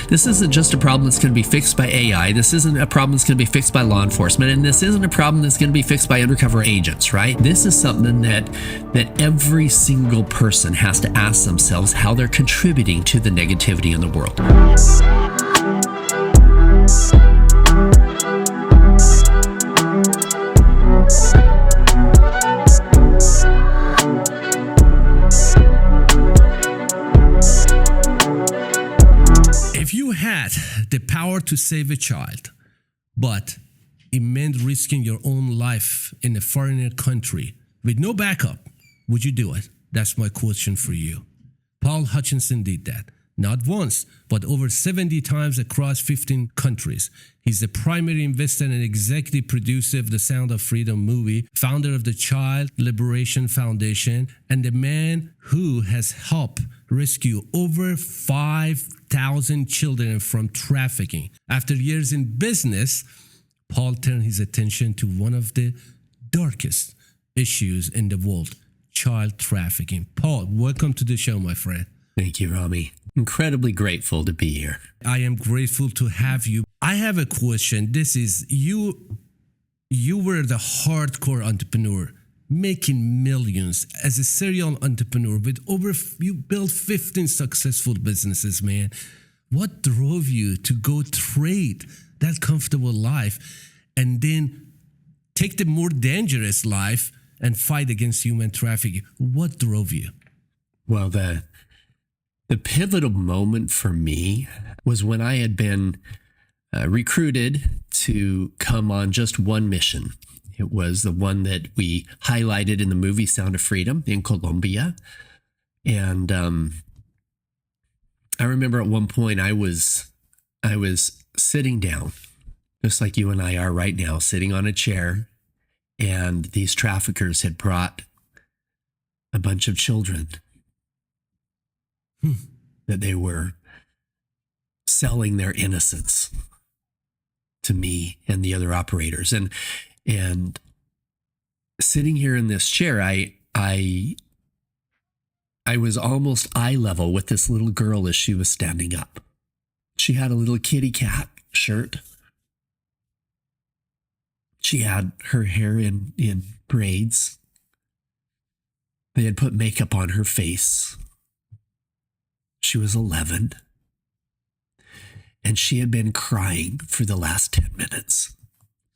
This isn't just a problem that's going to be fixed by AI. This isn't a problem that's going to be fixed by law enforcement. And this isn't a problem that's going to be fixed by undercover agents, right? This is something that every single person has to ask themselves how they're contributing to the negativity in the world. If you had the power to save a child, but it meant risking your own life in a foreign country with no backup, would you do it? That's my question for you. Paul Hutchinson did that. Not once, but over 70 times across 15 countries. He's the primary investor and executive producer of the Sound of Freedom movie, founder of the Child Liberation Foundation, and the man who has helped rescue over 5,000 children from trafficking. After years in business, Paul turned his attention to one of the darkest issues in the world, child trafficking. Paul, welcome to the show, my friend. Thank you, Rami. Incredibly grateful to be here. I am grateful to have you. I have a question. This is, you were the hardcore entrepreneur, making millions as a serial entrepreneur with you built 15 successful businesses, man. What drove you to go trade that comfortable life and then take the more dangerous life and fight against human trafficking? What drove you? Well, the pivotal moment for me was when I had been recruited to come on just one mission. It was the one that we highlighted in the movie Sound of Freedom in Colombia. And I remember at one point I was sitting down, just like you and I are right now, sitting on a chair, and these traffickers had brought a bunch of children that they were selling their innocence to me and the other operators. And sitting here in this chair, I was almost eye level with this little girl as she was standing up. She had a little kitty cat shirt. She had her hair in braids. They had put makeup on her face. She was 11. And she had been crying for the last 10 minutes.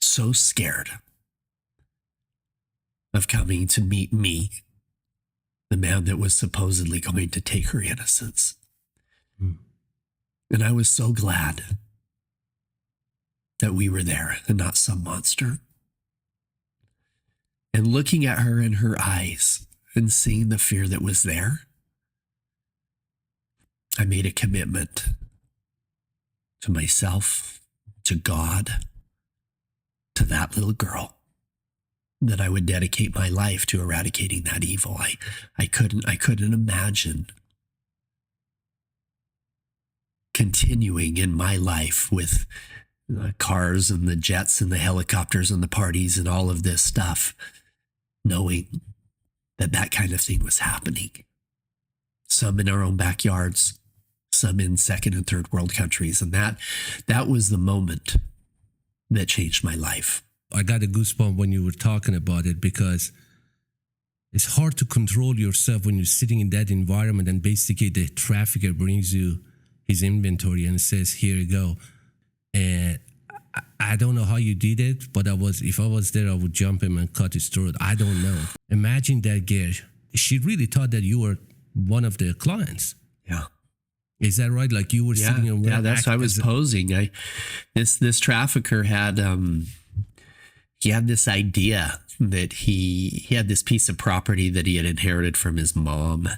So scared of coming to meet me, the man that was supposedly going to take her innocence. And I was so glad that we were there and not some monster. And looking at her in her eyes and seeing the fear that was there, I made a commitment to myself, to God, to that little girl, that I would dedicate my life to eradicating that evil. I couldn't imagine continuing in my life with the cars and the jets and the helicopters and the parties and all of this stuff, knowing that kind of thing was happening. Some in our own backyards, some in second and third world countries. And that was the moment that changed my life. I got a goosebump when you were talking about it, because it's hard to control yourself when you're sitting in that environment and basically the trafficker brings you his inventory and says, here you go. And I don't know how you did it, but if I was there, I would jump him and cut his throat. I don't know. Imagine that girl. She really thought that you were one of the clients. Yeah. Is that right? Like you were sitting in yeah, that's why I was posing. This trafficker had he had this idea that he had this piece of property that he had inherited from his mom.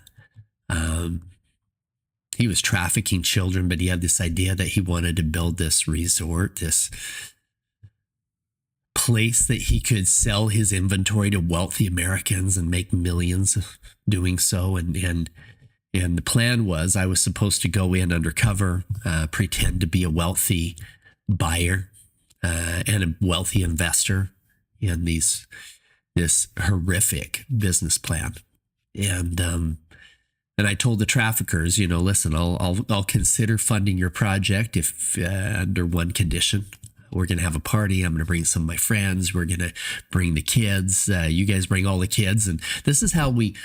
He was trafficking children, but he had this idea that he wanted to build this resort, this place that he could sell his inventory to wealthy Americans and make millions doing so. And the plan was I was supposed to go in undercover, pretend to be a wealthy buyer and a wealthy investor in this horrific business plan. And And I told the traffickers, listen, I'll consider funding your project if under one condition. We're going to have a party. I'm going to bring some of my friends. We're going to bring the kids. You guys bring all the kids. And this is how we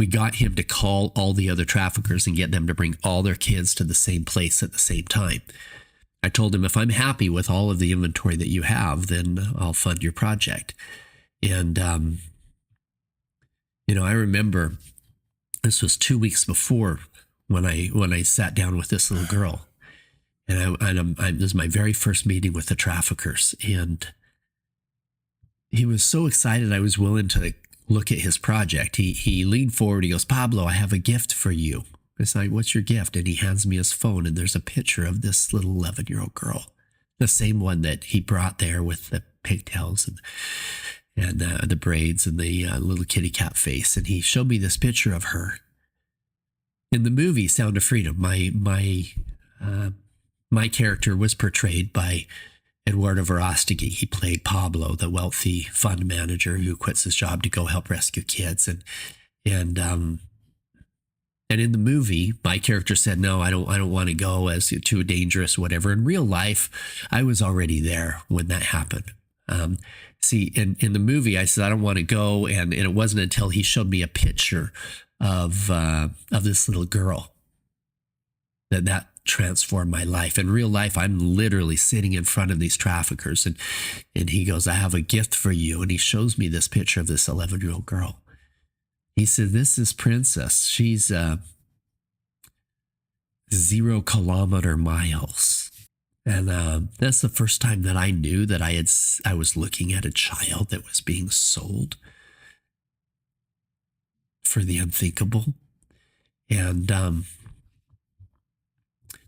got him to call all the other traffickers and get them to bring all their kids to the same place at the same time. I told him, if I'm happy with all of the inventory that you have, then I'll fund your project. And, I remember this was 2 weeks before when I sat down with this little girl. And this was my very first meeting with the traffickers. And he was so excited I was willing to look at his project. He leaned forward. He goes, Pablo, I have a gift for you. It's like, what's your gift? And he hands me his phone, and there's a picture of this little 11-year-old girl, the same one that he brought there with the pigtails and the braids and the little kitty cat face. And he showed me this picture of her. In the movie Sound of Freedom, my character was portrayed by Eduardo Verostegui. He played Pablo, the wealthy fund manager who quits his job to go help rescue kids. And in the movie, my character said, no, I don't want to go, as too dangerous, whatever. In real life, I was already there when that happened. See, in the movie, I said, I don't want to go. And it wasn't until he showed me a picture of this little girl that transformed my life. In real life, I'm literally sitting in front of these traffickers, and he goes, I have a gift for you. And he shows me this picture of this 11-year-old girl. He said, this is Princess. She's 0 kilometer miles. And that's the first time that I knew that I was looking at a child that was being sold for the unthinkable. And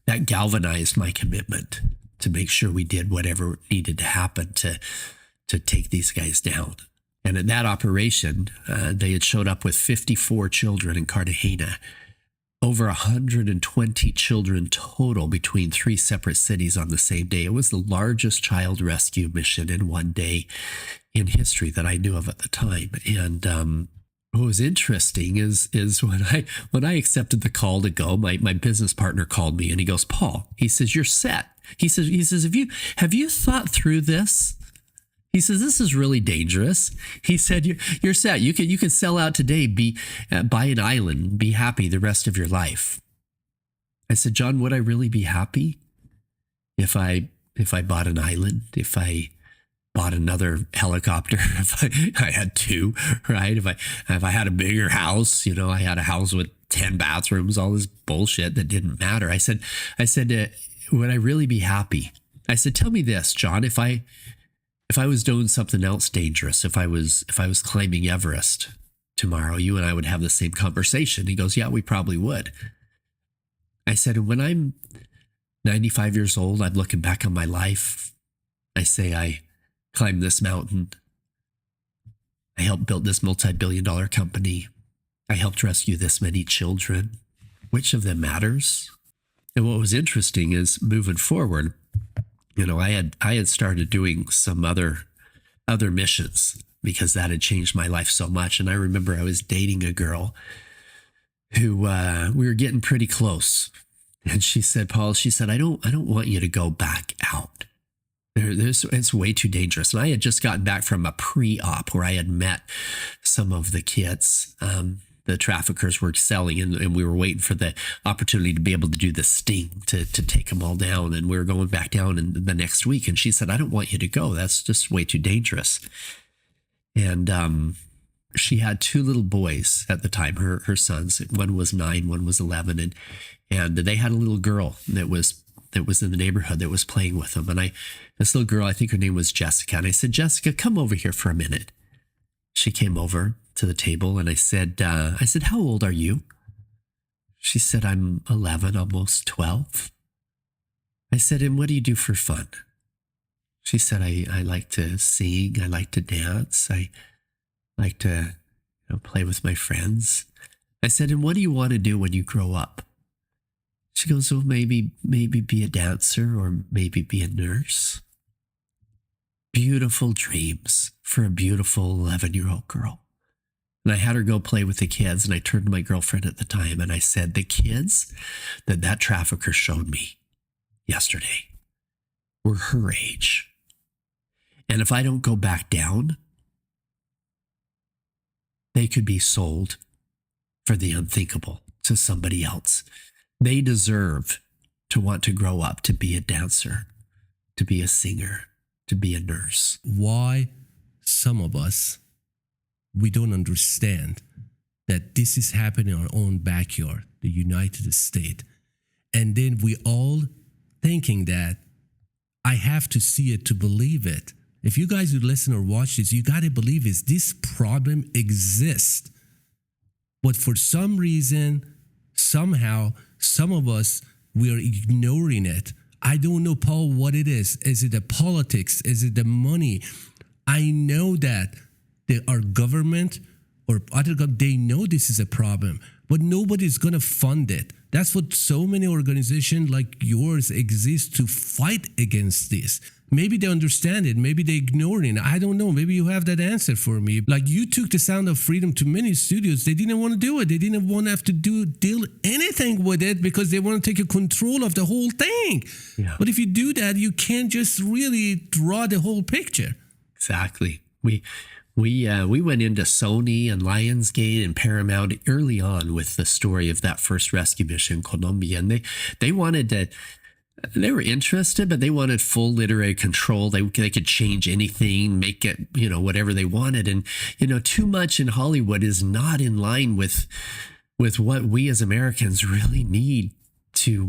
that galvanized my commitment to make sure we did whatever needed to happen to take these guys down. And in that operation, they had showed up with 54 children in Cartagena, over 120 children total between 3 separate cities on the same day. It was the largest child rescue mission in one day in history that I knew of at the time. And what was interesting is when I accepted the call to go, my business partner called me and he goes, Paul, he says, you're set. He says, have you thought through this? He says, this is really dangerous. He said, you're set. You can sell out today, buy an island, be happy the rest of your life. I said, John, would I really be happy if I bought an island, if I bought another helicopter, if I had 2, right? If I had a bigger house, I had a house with 10 bathrooms, all this bullshit that didn't matter. I said, would I really be happy? I said, tell me this, John, if I was doing something else dangerous, if I was climbing Everest tomorrow, you and I would have the same conversation. He goes, yeah, we probably would. I said, when I'm 95 years old, I'm looking back on my life. I say, I climbed this mountain. I helped build this multi-billion-dollar company. I helped rescue this many children. Which of them matters? And what was interesting is moving forward, I had started doing some other missions because that had changed my life so much. And I remember I was dating a girl who we were getting pretty close. And she said, Paul, I don't want you to go back out. It's way too dangerous. And I had just gotten back from a pre-op where I had met some of the kids the traffickers were selling, and we were waiting for the opportunity to be able to do the sting to take them all down. And we were going back down in the next week. And she said, I don't want you to go. That's just way too dangerous. And she had 2 little boys at the time, her sons. One was 9, one was 11. And they had a little girl that was in the neighborhood that was playing with them. And this little girl, I think her name was Jessica. And I said, Jessica, come over here for a minute. She came over to the table and I said, how old are you? She said, I'm 11, almost 12. I said, and what do you do for fun? She said, I like to sing. I like to dance. I like to play with my friends. I said, and what do you want to do when you grow up? She goes, well, maybe be a dancer or maybe be a nurse. Beautiful dreams for a beautiful 11-year-old girl. And I had her go play with the kids, and I turned to my girlfriend at the time and I said, the kids that trafficker showed me yesterday were her age. And if I don't go back down, they could be sold for the unthinkable to somebody else. They deserve to want to grow up to be a dancer, to be a singer, to be a nurse. Why some of us, we don't understand that this is happening in our own backyard, the United States. And then we all thinking that I have to see it to believe it. If you guys who listen or watch this, you got to believe this problem exists. But for some reason, somehow, some of us, we are ignoring it. I don't know, Paul, what it is. Is it the politics? Is it the money? I know that our government or other government, they know this is a problem, but nobody's going to fund it. That's what so many organizations like yours exist to fight against this. Maybe they understand it. Maybe they ignore it. I don't know. Maybe you have that answer for me. Like you took the Sound of Freedom to many studios. They didn't want to do it. They didn't want to have to deal anything with it because they want to take control of the whole thing. Yeah. But if you do that, you can't just really draw the whole picture. Exactly. We went into Sony and Lionsgate and Paramount early on with the story of that first rescue mission, Colombian. They wanted to. They were interested, but they wanted full literary control. They could change anything, make it, whatever they wanted. And, too much in Hollywood is not in line with what we as Americans really need to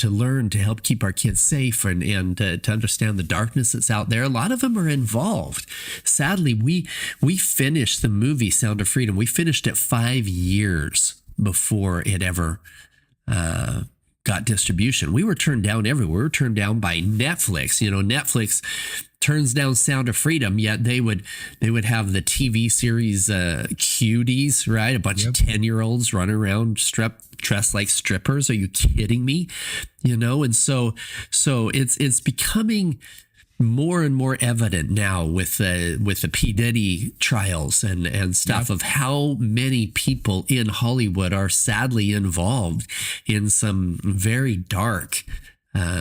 learn to help keep our kids safe and to understand the darkness that's out there. A lot of them are involved. Sadly, we finished the movie Sound of Freedom. We finished it 5 years before it ever got distribution. We were turned down everywhere. We were turned down by Netflix. Netflix turns down Sound of Freedom, yet they would have the TV series Cuties, right? A bunch of 10-year-olds running around dressed like strippers. Are you kidding me? And so it's becoming more and more evident now with the P. Diddy trials and stuff of how many people in Hollywood are sadly involved in some very dark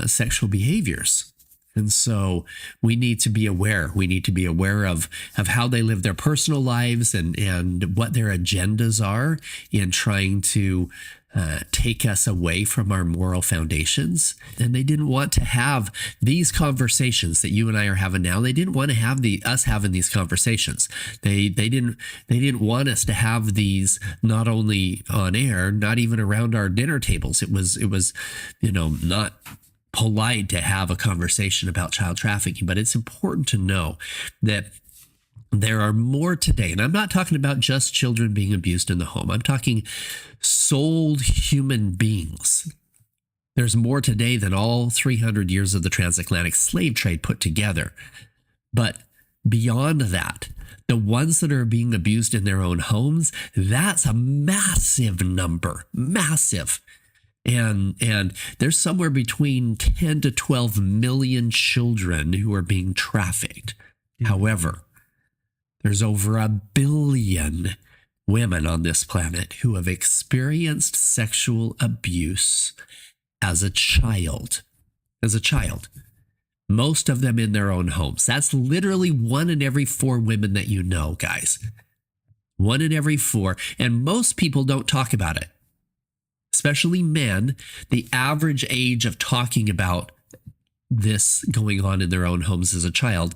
sexual behaviors. And so we need to be aware. We need to be aware of how they live their personal lives and what their agendas are in trying to take us away from our moral foundations. And they didn't want to have these conversations that you and I are having now. They didn't want to have us having these conversations. They didn't want us to have these not only on air, not even around our dinner tables. It was not polite to have a conversation about child trafficking, but it's important to know that there are more today. And I'm not talking about just children being abused in the home. I'm talking sold human beings. There's more today than all 300 years of the transatlantic slave trade put together. But beyond that, the ones that are being abused in their own homes, that's a massive number, massive. And there's somewhere between 10 to 12 million children who are being trafficked. However, there's over 1 billion women on this planet who have experienced sexual abuse as a child. Most of them in their own homes. That's literally 1 in every 4 women that you know, guys. 1 in every 4. And most people don't talk about it. Especially men. The average age of talking about this going on in their own homes as a child,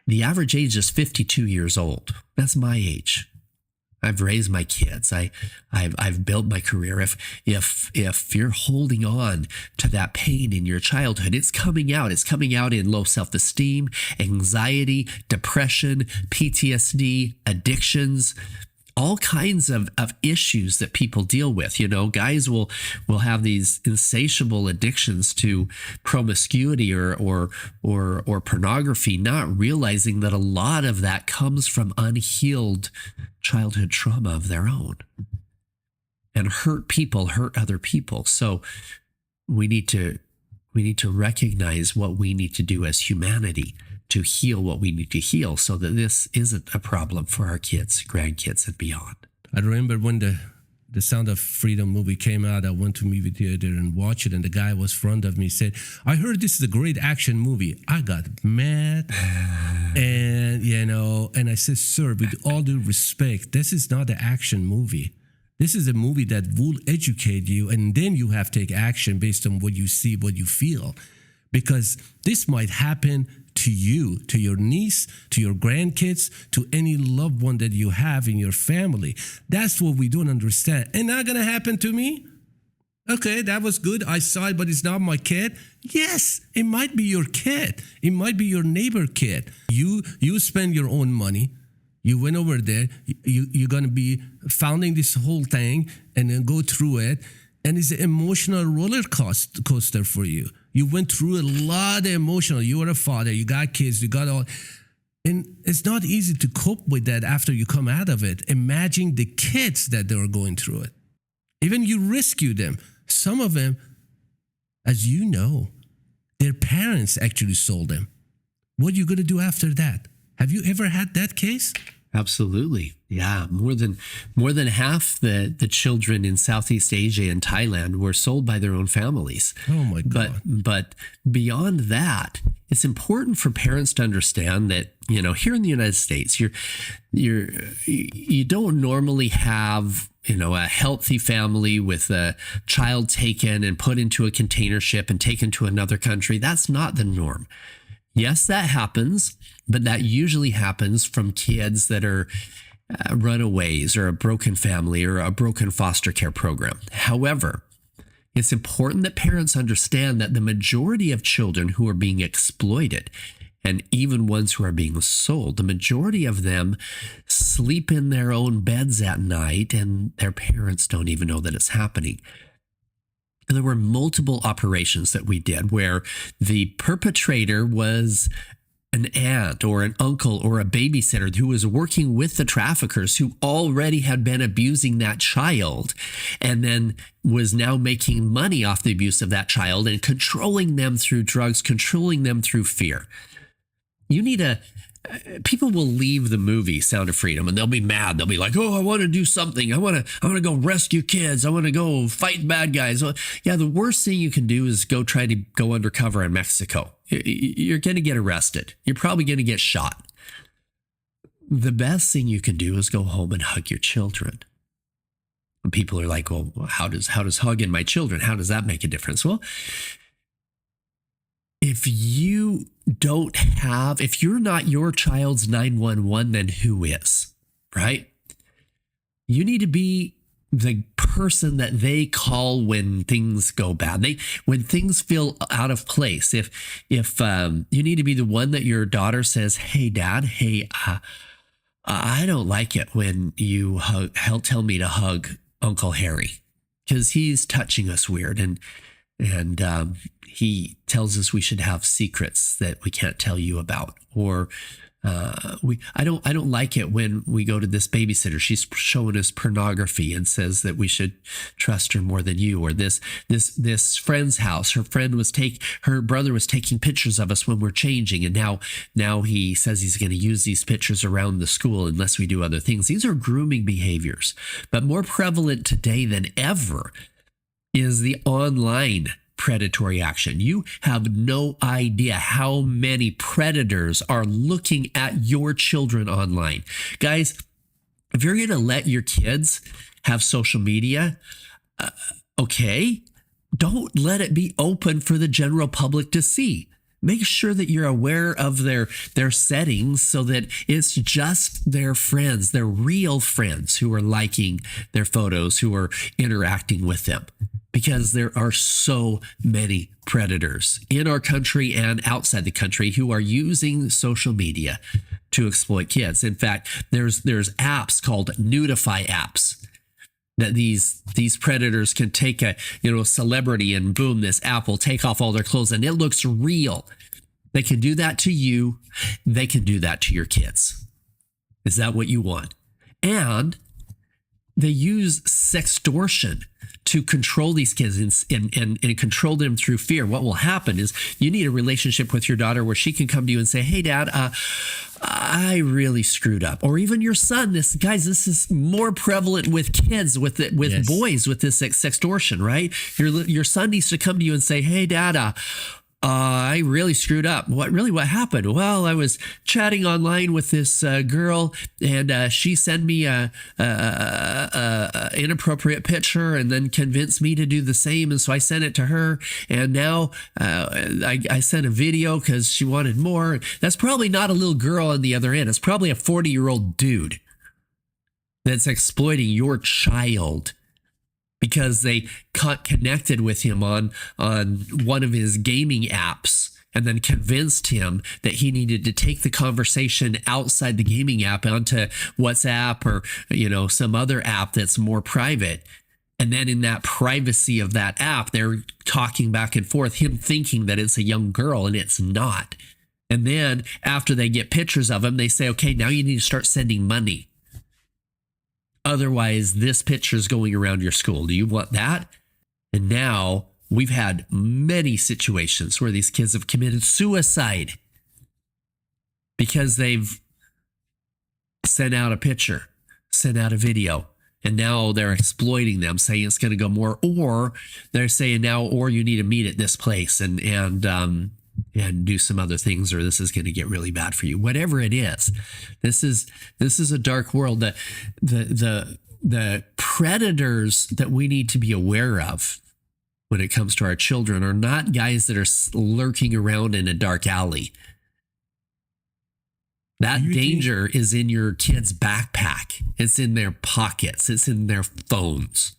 the average age is 52 years old. That's my age. I've raised my kids. I've built my career. If you're holding on to that pain in your childhood, it's coming out. It's coming out in low self-esteem, anxiety, depression, PTSD, addictions, all kinds of issues that people deal with. Guys will have these insatiable addictions to promiscuity or pornography, not realizing that a lot of that comes from unhealed childhood trauma of their own. And hurt people hurt other people. So we need to recognize what we need to do as humanity to heal what we need to heal so that this isn't a problem for our kids, grandkids, and beyond. I remember when the Sound of Freedom movie came out, I went to movie theater and watched it, and the guy was in front of me said, I heard this is a great action movie. I got mad. And, and I said, sir, with all due respect, this is not an action movie. This is a movie that will educate you, and then you have to take action based on what you see, what you feel. Because this might happen to you, to your niece, to your grandkids, to any loved one that you have in your family. That's what we don't understand. And not going to happen to me? Okay, that was good. I saw it, but it's not my kid. Yes, it might be your kid. It might be your neighbor kid. You spend your own money. You went over there. You're going to be founding this whole thing and then go through it. And it's an emotional roller coaster for you. You went through a lot of emotional. You were a father. You got kids. You got all. And it's not easy to cope with that after you come out of it. Imagine the kids that they were going through it. Even you rescue them. Some of them, as you know, their parents actually sold them. What are you going to do after that? Have you ever had that case? Absolutely. Yeah. More than half the children in Southeast Asia and Thailand were sold by their own families. Oh my God. But beyond that, it's important for parents to understand that, here in the United States, you don't normally have, a healthy family with a child taken and put into a container ship and taken to another country. That's not the norm. Yes, that happens, but that usually happens from kids that are runaways or a broken family or a broken foster care program. However, it's important that parents understand that the majority of children who are being exploited, and even ones who are being sold, the majority of them sleep in their own beds at night and their parents don't even know that it's happening. There were multiple operations that we did where the perpetrator was an aunt or an uncle or a babysitter who was working with the traffickers who already had been abusing that child and then was now making money off the abuse of that child and controlling them through drugs, controlling them through fear. People will leave the movie Sound of Freedom and they'll be mad. They'll be like, oh, I want to do something. I want to go rescue kids. I want to go fight bad guys. Well, yeah, the worst thing you can do is try to go undercover in Mexico. You're going to get arrested. You're probably going to get shot. The best thing you can do is go home and hug your children. And people are like, well, how does hugging my children, how does that make a difference? Well, if you're not your child's 911, then who is, right? You need to be the person that they call when things go bad. When things feel out of place. If you need to be the one that your daughter says, hey, Dad, I don't like it when you tell me to hug Uncle Harry because he's touching us weird. And he tells us we should have secrets that we can't tell you about. Or I don't like it when we go to this babysitter. She's showing us pornography and says that we should trust her more than you. Or this friend's house. Her brother was taking pictures of us when we're changing, and now he says he's going to use these pictures around the school unless we do other things. These are grooming behaviors, but more prevalent today than ever is the online predatory action. You have no idea how many predators are looking at your children online. Guys, if you're going to let your kids have social media, okay, don't let it be open for the general public to see. Make sure that you're aware of their settings so that it's just their friends, their real friends who are liking their photos, who are interacting with them. Because there are so many predators in our country and outside the country who are using social media to exploit kids. In fact, there's apps called nudify apps that these predators can take a celebrity and boom, this app will take off all their clothes and it looks real. They can do that to you. They can do that to your kids. Is that what you want? And they use sextortion to control these kids and control them through fear. What will happen is you need a relationship with your daughter where she can come to you and say, hey, Dad, I really screwed up. Or even your son. This is more prevalent with kids, with yes. boys, with this sextortion, right? Your son needs to come to you and say, hey, Dad, I really screwed up. What happened? Well, I was chatting online with this girl, and she sent me a inappropriate picture, and then convinced me to do the same. And so I sent it to her, and now I sent a video because she wanted more. That's probably not a little girl on the other end. It's probably a 40-year-old dude that's exploiting your child, because they connected with him on one of his gaming apps and then convinced him that he needed to take the conversation outside the gaming app onto WhatsApp or, some other app that's more private. And then in that privacy of that app, they're talking back and forth, him thinking that it's a young girl, and it's not. And then after they get pictures of him, they say, okay, now you need to start sending money. Otherwise, this picture is going around your school. Do you want that? And now we've had many situations where these kids have committed suicide because they've sent out a picture, sent out a video, and now they're exploiting them, saying it's going to go more, or they're saying now, or you need to meet at this place and do some other things, or this is going to get really bad for you. Whatever it is, this is a dark world. The predators that we need to be aware of when it comes to our children are not guys that are lurking around in a dark alley. That danger is in your kid's backpack. It's in their pockets. It's in their phones.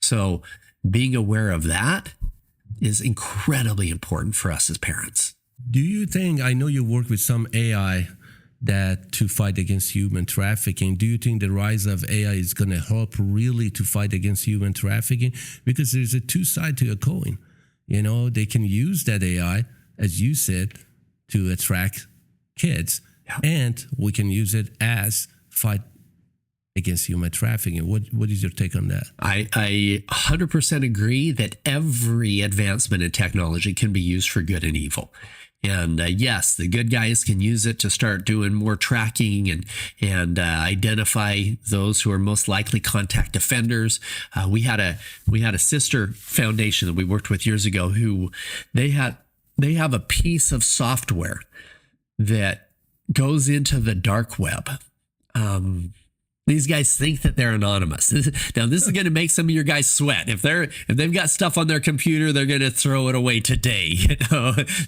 So being aware of that is incredibly important for us as parents. Do you think, I know you work with some AI that to fight against human trafficking. Do you think the rise of AI is going to help really to fight against human trafficking? Because there's a two sides to a coin. They can use that AI, as you said, to attract kids. Yeah. And we can use it as fight against human trafficking. What is your take on that? I 100% agree that every advancement in technology can be used for good and evil. And yes, the good guys can use it to start doing more tracking and identify those who are most likely contact offenders. We had a sister foundation that we worked with years ago who they have a piece of software that goes into the dark web. These guys think that they're anonymous. Now, this is going to make some of your guys sweat. If they've got stuff on their computer, they're going to throw it away today.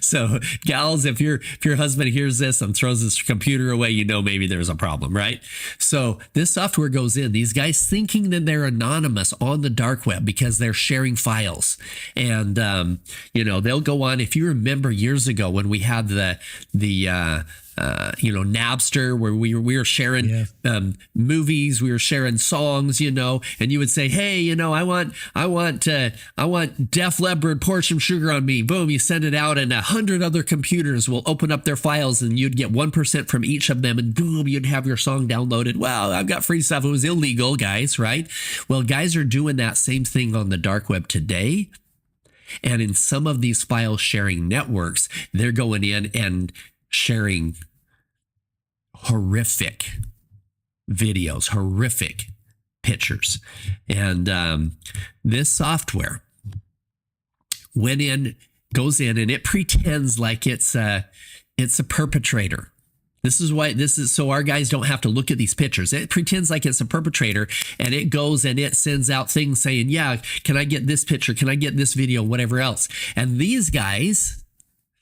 So, gals, if your husband hears this and throws his computer away, maybe there's a problem, right? So this software goes in. These guys thinking that they're anonymous on the dark web because they're sharing files, and they'll go on. If you remember years ago when we had the Napster, where we were sharing movies, we were sharing songs, and you would say, hey, I want Def Leppard, Pour Some Sugar on Me. Boom, you send it out, and 100 other computers will open up their files, and you'd get 1% from each of them, and boom, you'd have your song downloaded. Wow, I've got free stuff. It was illegal, guys, right? Well, guys are doing that same thing on the dark web today. And in some of these file sharing networks, they're going in and sharing horrific videos, horrific pictures. And this software goes in and it pretends like it's a perpetrator. This is so our guys don't have to look at these pictures. It pretends like it's a perpetrator, and it goes and it sends out things saying, yeah, can I get this picture? Can I get this video? Whatever else. And these guys,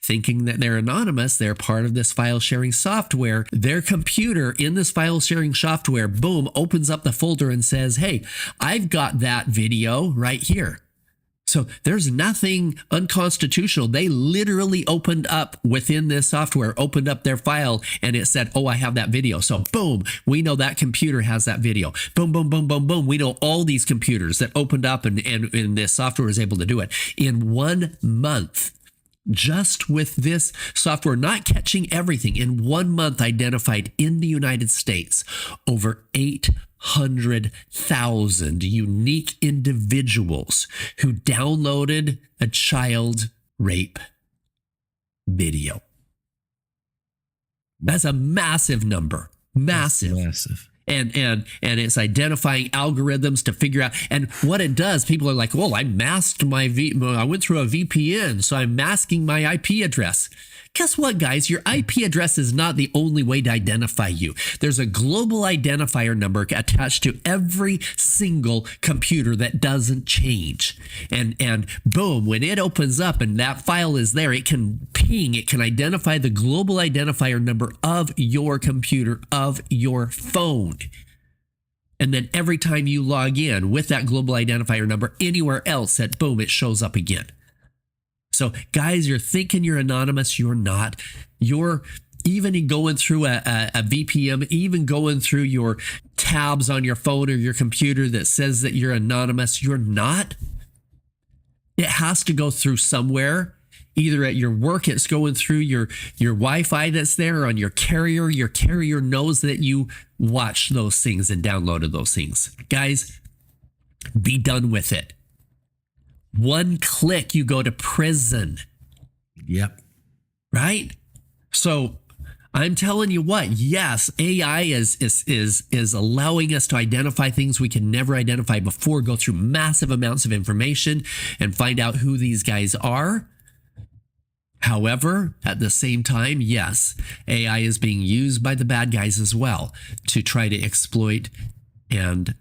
thinking that they're anonymous, they're part of this file sharing software. Their computer in this file sharing software, boom, opens up the folder and says, hey, I've got that video right here. So there's nothing unconstitutional. They literally opened up within this software, opened up their file, and it said, oh, I have that video. So boom, we know that computer has that video. Boom, boom, boom, boom, boom. We know all these computers that opened up and this software is able to do it. In 1 month, just with this software, not catching everything, in 1 month identified in the United States over 8 400,000 unique individuals who downloaded a child rape video. That's a massive number. Massive. That's massive. And it's identifying algorithms to figure out. And what it does, people are like, well, I masked I went through a VPN, so I'm masking my IP address. Guess what, guys? Your IP address is not the only way to identify you. There's a global identifier number attached to every single computer that doesn't change. And boom, when it opens up and that file is there, it can ping, it can identify the global identifier number of your computer, of your phone. And then every time you log in with that global identifier number anywhere else, boom, it shows up again. So guys, you're thinking you're anonymous. You're not. You're even going through a VPN, even going through your tabs on your phone or your computer that says that you're anonymous. You're not. It has to go through somewhere. Either at your work, it's going through your Wi-Fi that's there, or on your carrier. Your carrier knows that you watched those things and downloaded those things. Guys, be done with it. One click, you go to prison. Yep. Right? So I'm telling you what, yes, AI is allowing us to identify things we can never identify before, go through massive amounts of information and find out who these guys are. However, at the same time, yes, AI is being used by the bad guys as well to try to exploit and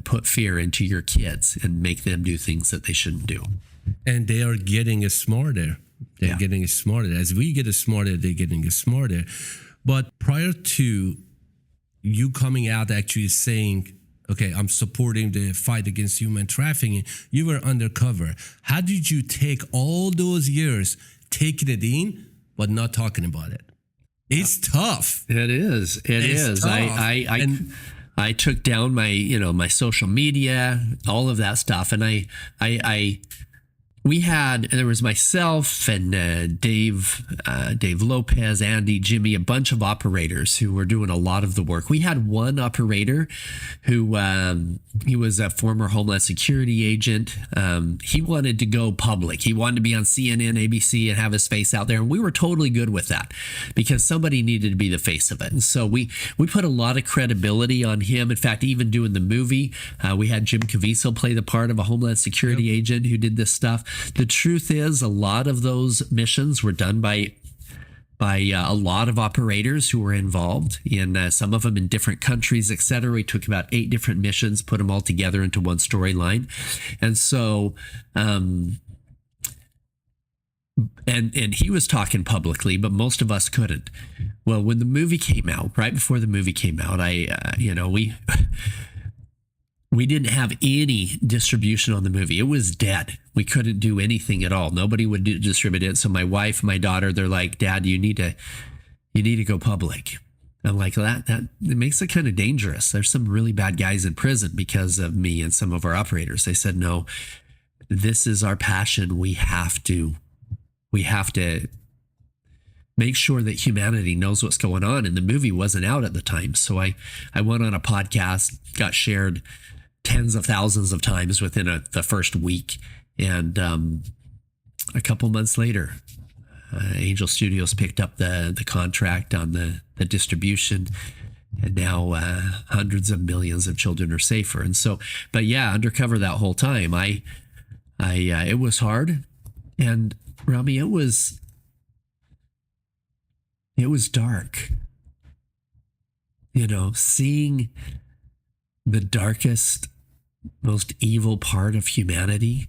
put fear into your kids and make them do things that they shouldn't do. And they are getting smarter. They're getting smarter. As we get smarter, they're getting smarter. But prior to you coming out actually saying, okay, I'm supporting the fight against human trafficking, you were undercover. How did you take all those years taking it in, but not talking about it? It's tough. It is. It's tough. I took down my social media, all of that stuff. And there was myself and Dave Lopez, Andy, Jimmy, a bunch of operators who were doing a lot of the work. We had one operator who, he was a former Homeland Security agent. He wanted to go public. He wanted to be on CNN, ABC, and have his face out there. And we were totally good with that because somebody needed to be the face of it. And so we put a lot of credibility on him. In fact, even doing the movie, we had Jim Caviezel play the part of a Homeland Security agent who did this stuff. The truth is, a lot of those missions were done by a lot of operators who were involved in some of them in different countries, etc. We took about 8 different missions, put them all together into one storyline. And so, and he was talking publicly, but most of us couldn't. Well, when the movie came out, right before the movie came out, we didn't have any distribution on the movie. It was dead. We couldn't do anything at all. Nobody would distribute it. So my wife, my daughter, they're like, Dad, you need to go public. I'm like, that it makes it kind of dangerous. There's some really bad guys in prison because of me and some of our operators. They said, no, this is our passion. We have to make sure that humanity knows what's going on. And the movie wasn't out at the time. So I went on a podcast, got shared tens of thousands of times within the first week. And a couple months later, Angel Studios picked up the contract on the distribution. And now hundreds of millions of children are safer. And so, but yeah, Undercover that whole time, it was hard. And Rami, it was dark. Seeing the darkest, most evil part of humanity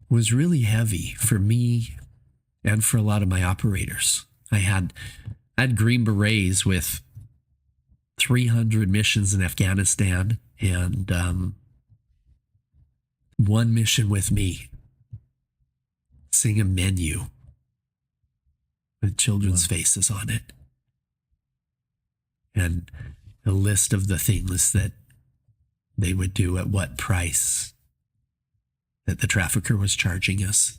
was really heavy for me and for a lot of my operators. I had Green Berets with 300 missions in Afghanistan and one mission with me, seeing a menu with children's faces on it and a list of the things that they would do at what price that the trafficker was charging us.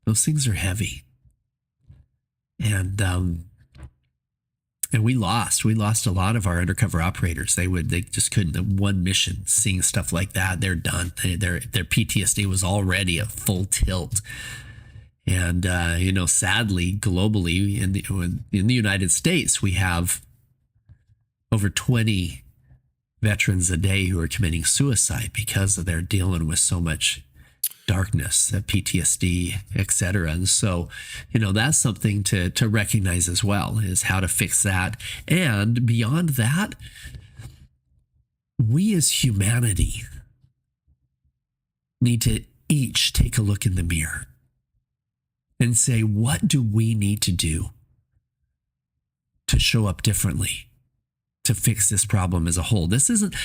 Those things are heavy. And And we lost a lot of our undercover operators. They just couldn't. One mission, seeing stuff like that, they're done. Their PTSD was already a full tilt. And sadly, globally in the United States, we have over 20 veterans a day who are committing suicide because they're dealing with so much darkness, PTSD, etc. And so, that's something to recognize as well, is how to fix that. And beyond that, we as humanity need to each take a look in the mirror and say, what do we need to do to show up differently to fix this problem as a whole? This isn't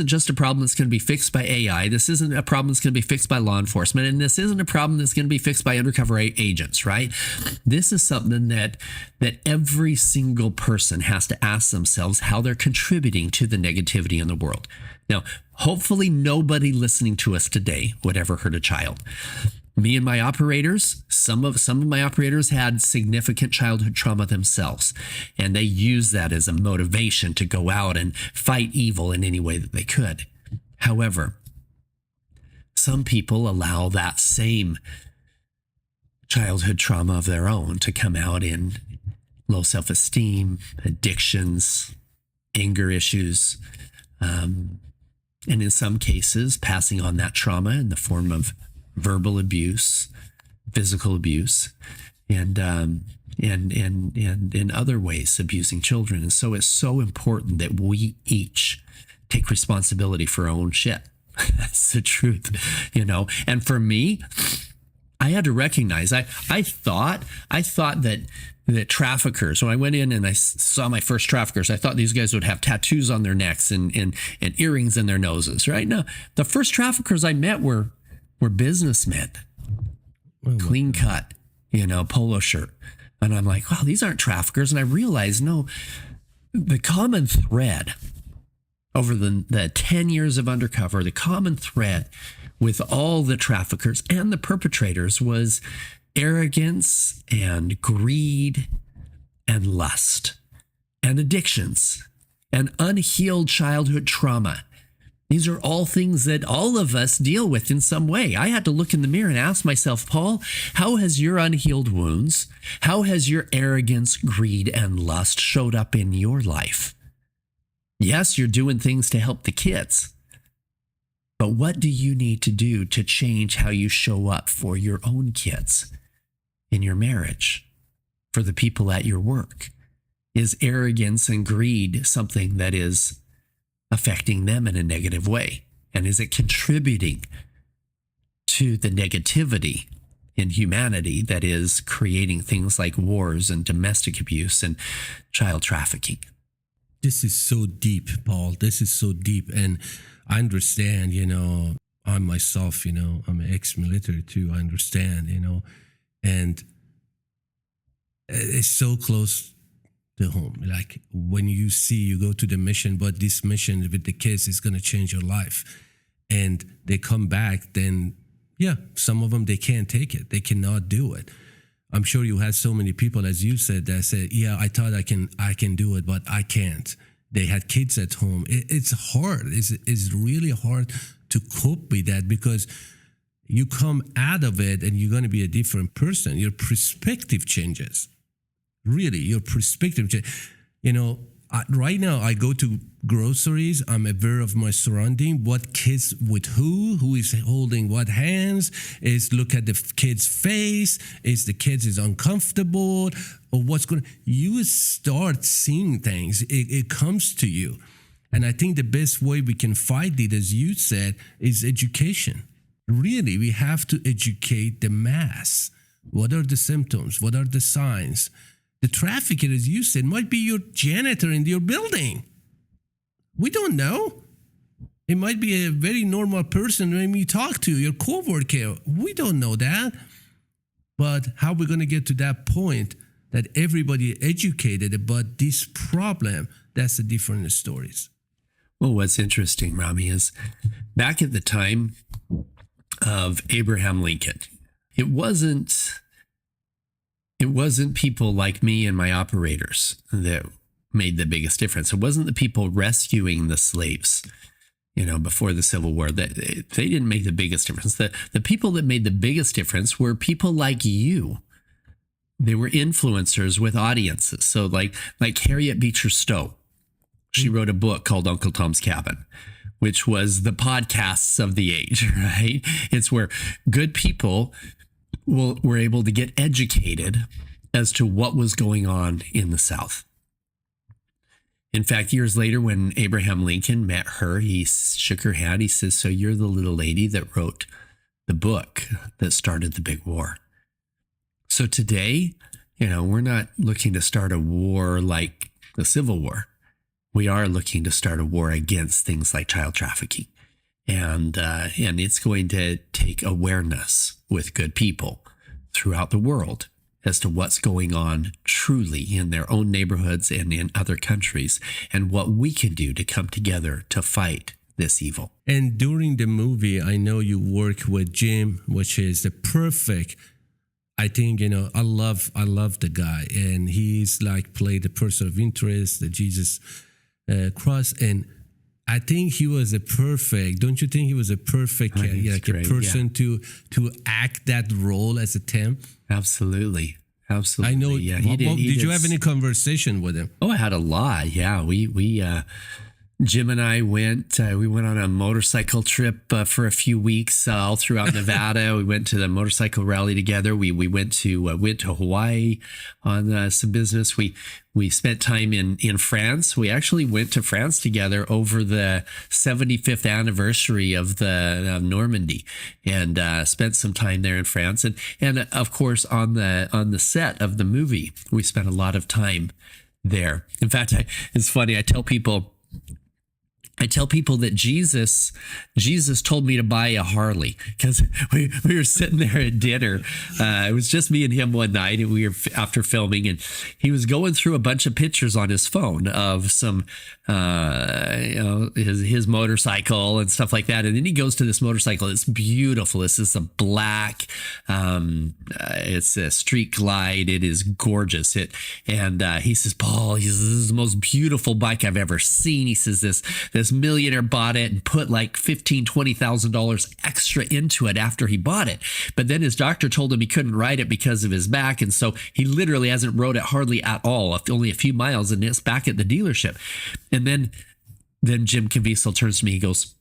just a problem that's going to be fixed by AI. This isn't a problem that's going to be fixed by law enforcement. And this isn't a problem that's going to be fixed by undercover agents, right? This is something that every single person has to ask themselves how they're contributing to the negativity in the world. Now, hopefully nobody listening to us today would ever hurt a child. Me and my operators, some of my operators had significant childhood trauma themselves, and they used that as a motivation to go out and fight evil in any way that they could. However, some people allow that same childhood trauma of their own to come out in low self-esteem, addictions, anger issues, and in some cases, passing on that trauma in the form of verbal abuse, physical abuse, and in other ways abusing children. And so it's so important that we each take responsibility for our own shit. That's the truth, And for me, I had to recognize, I thought that traffickers, when I went in and I saw my first traffickers, I thought these guys would have tattoos on their necks and earrings in their noses, right? No, the first traffickers I met were businessmen, clean cut, polo shirt. And I'm like, wow, these aren't traffickers. And I realized, no, the common thread over the 10 years of undercover, the common thread with all the traffickers and the perpetrators was arrogance and greed and lust and addictions and unhealed childhood trauma. These are all things that all of us deal with in some way. I had to look in the mirror and ask myself, Paul, how has your unhealed wounds, how has your arrogance, greed, and lust showed up in your life? Yes, you're doing things to help the kids, but what do you need to do to change how you show up for your own kids, in your marriage, for the people at your work? Is arrogance and greed something that is affecting them in a negative way? And is it contributing to the negativity in humanity that is creating things like wars and domestic abuse and child trafficking? This is so deep, Paul. This is so deep. And I understand, I myself, I'm an ex-military too. I understand, and it's so close to home. Like when you go to the mission, but this mission with the kids is going to change your life. And they come back, then some of them, they can't take it. They cannot do it. I'm sure you had so many people, as you said, that said, I thought I can do it, but I can't. They had kids at home. It's hard. It's really hard to cope with that, because you come out of it and you're going to be a different person. Your perspective changes. Really, your perspective changes. Right now I go to groceries. I'm aware of my surrounding, what kids with who is holding what hands, is look at the kid's face, is the kids is uncomfortable, or what's going. You start seeing things. It comes to you. And I think the best way we can fight it, as you said, is education. Really, we have to educate the mass. What are the symptoms? What are the signs? The trafficker, as you said, might be your janitor in your building. We don't know. It might be a very normal person when you talk to, your coworker. We don't know that. But how are we going to get to that point that everybody educated about this problem? That's the different stories. Well, what's interesting, Rami, is back at the time of Abraham Lincoln, it wasn't people like me and my operators that made the biggest difference. It wasn't the people rescuing the slaves, before the Civil War. That they didn't make the biggest difference. The people that made the biggest difference were people like you. They were influencers with audiences. So like Harriet Beecher Stowe, she wrote a book called Uncle Tom's Cabin, which was the podcasts of the age, right? It's where good people were able to get educated as to what was going on in the South. In fact, years later, when Abraham Lincoln met her, he shook her hand. He says, "So you're the little lady that wrote the book that started the big war." So today, we're not looking to start a war like the Civil War. We are looking to start a war against things like child trafficking. And it's going to take awareness with good people throughout the world as to what's going on truly in their own neighborhoods and in other countries, and what we can do to come together to fight this evil. And during the movie, I know you work with Jim, which is the perfect. I think, I love the guy, and he's like played the person of interest, the Jesus cross, and I think he was a perfect. Don't you think he was a perfect person to act that role as a temp? Absolutely. I know. Yeah, did you have any conversation with him? Oh, I had a lot. Yeah, we Jim and I went on a motorcycle trip for a few weeks all throughout Nevada. We went to the motorcycle rally together. We went to Hawaii on some business. We spent time in France. We actually went to France together over the 75th anniversary of Normandy, and spent some time there in France. And of course on the set of the movie, we spent a lot of time there. In fact, it's funny. I tell people that Jesus told me to buy a Harley, because we were sitting there at dinner. It was just me and him one night, and we were after filming, and he was going through a bunch of pictures on his phone of some, his motorcycle and stuff like that. And then he goes to this motorcycle. It's beautiful. This is a black, it's a Street Glide. It is gorgeous. He says, "Paul, this is the most beautiful bike I've ever seen." He says, this millionaire bought it and put like $15,000-$20,000 extra into it after he bought it. But then his doctor told him he couldn't ride it because of his back. And so he literally hasn't rode it hardly at all, only a few miles, and it's back at the dealership. And then Jim Caviezel turns to me. He goes,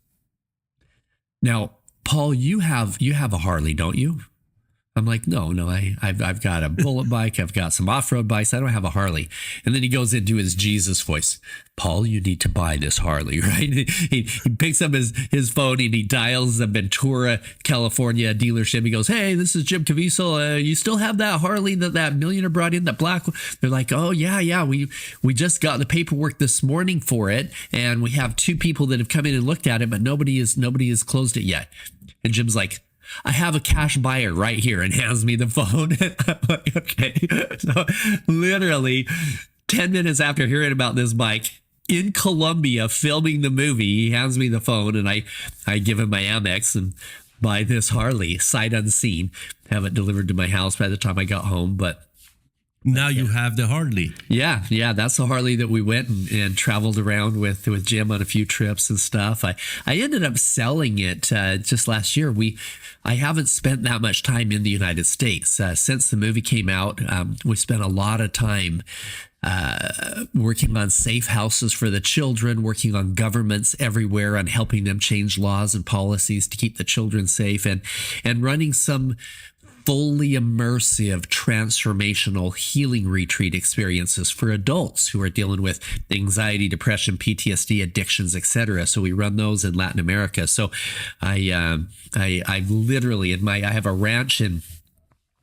"Now, Paul, you have a Harley, don't you?" I'm like, no, I've got a bullet bike. I've got some off-road bikes. I don't have a Harley. And then he goes into his Jesus voice. "Paul, you need to buy this Harley," right? He picks up his phone and he dials the Ventura, California dealership. He goes, "Hey, this is Jim Caviezel. You still have that Harley that millionaire brought in, that black one?" They're like, "Oh, yeah. We just got the paperwork this morning for it. And we have 2 people that have come in and looked at it, but nobody has closed it yet." And Jim's like, "I have a cash buyer right here," and hands me the phone. I'm like, okay. So literally 10 minutes after hearing about this bike in Colombia filming the movie, he hands me the phone, and I give him my Amex and buy this Harley sight unseen, have it delivered to my house by the time I got home. But now you have the Harley. Yeah. That's the Harley that we went and traveled around with Jim on a few trips and stuff. I ended up selling it just last year. I haven't spent that much time in the United States. Since the movie came out, we spent a lot of time working on safe houses for the children, working on governments everywhere on helping them change laws and policies to keep the children safe, and running some fully immersive, transformational healing retreat experiences for adults who are dealing with anxiety, depression, PTSD, addictions, etc. So we run those in Latin America. So I literally I have a ranch in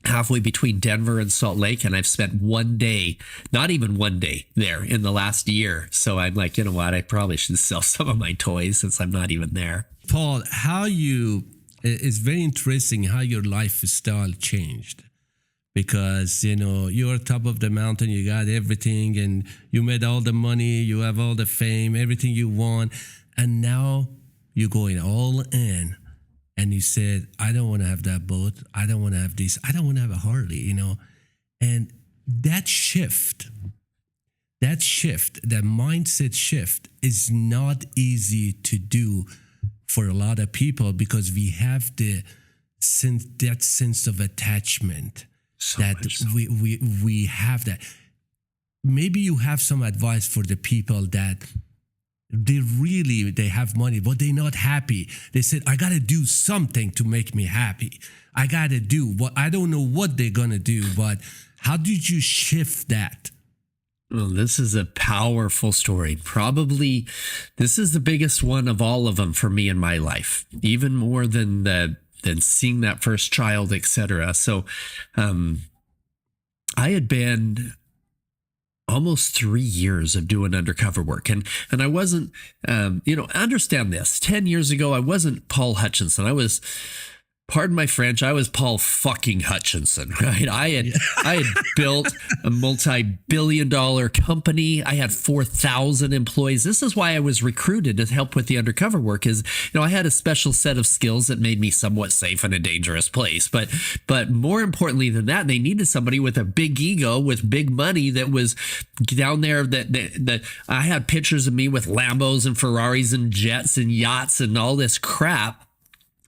halfway between Denver and Salt Lake, and I've spent one day, not even one day there in the last year. So I'm like, you know what? I probably should sell some of my toys since I'm not even there. Paul, it's very interesting how your lifestyle changed, because you're on top of the mountain, you got everything, and you made all the money, you have all the fame, everything you want, and now you're going all in, and you said, "I don't want to have that boat, I don't want to have this, I don't want to have a Harley," and that shift that shift, that mindset shift, is not easy to do for a lot of people because we have that sense of attachment So that much so. we have that. Maybe you have some advice for the people that they have money, but they're not happy. They said, I got to do something to make me happy. I got to do what, I don't know what they're going to do, but how did you shift that? Well, this is a powerful story. Probably this is the biggest one of all of them for me in my life, even more than seeing that first child, etc. So I had been almost 3 years of doing undercover work. And I wasn't, understand this. 10 years ago, I wasn't Paul Hutchinson. I was, pardon my French, I was Paul fucking Hutchinson, right? I had built a multi-billion-dollar company. I had 4,000 employees. This is why I was recruited to help with the undercover work is, I had a special set of skills that made me somewhat safe in a dangerous place. But more importantly than that, they needed somebody with a big ego, with big money that was down there that I had pictures of me with Lambos and Ferraris and jets and yachts and all this crap.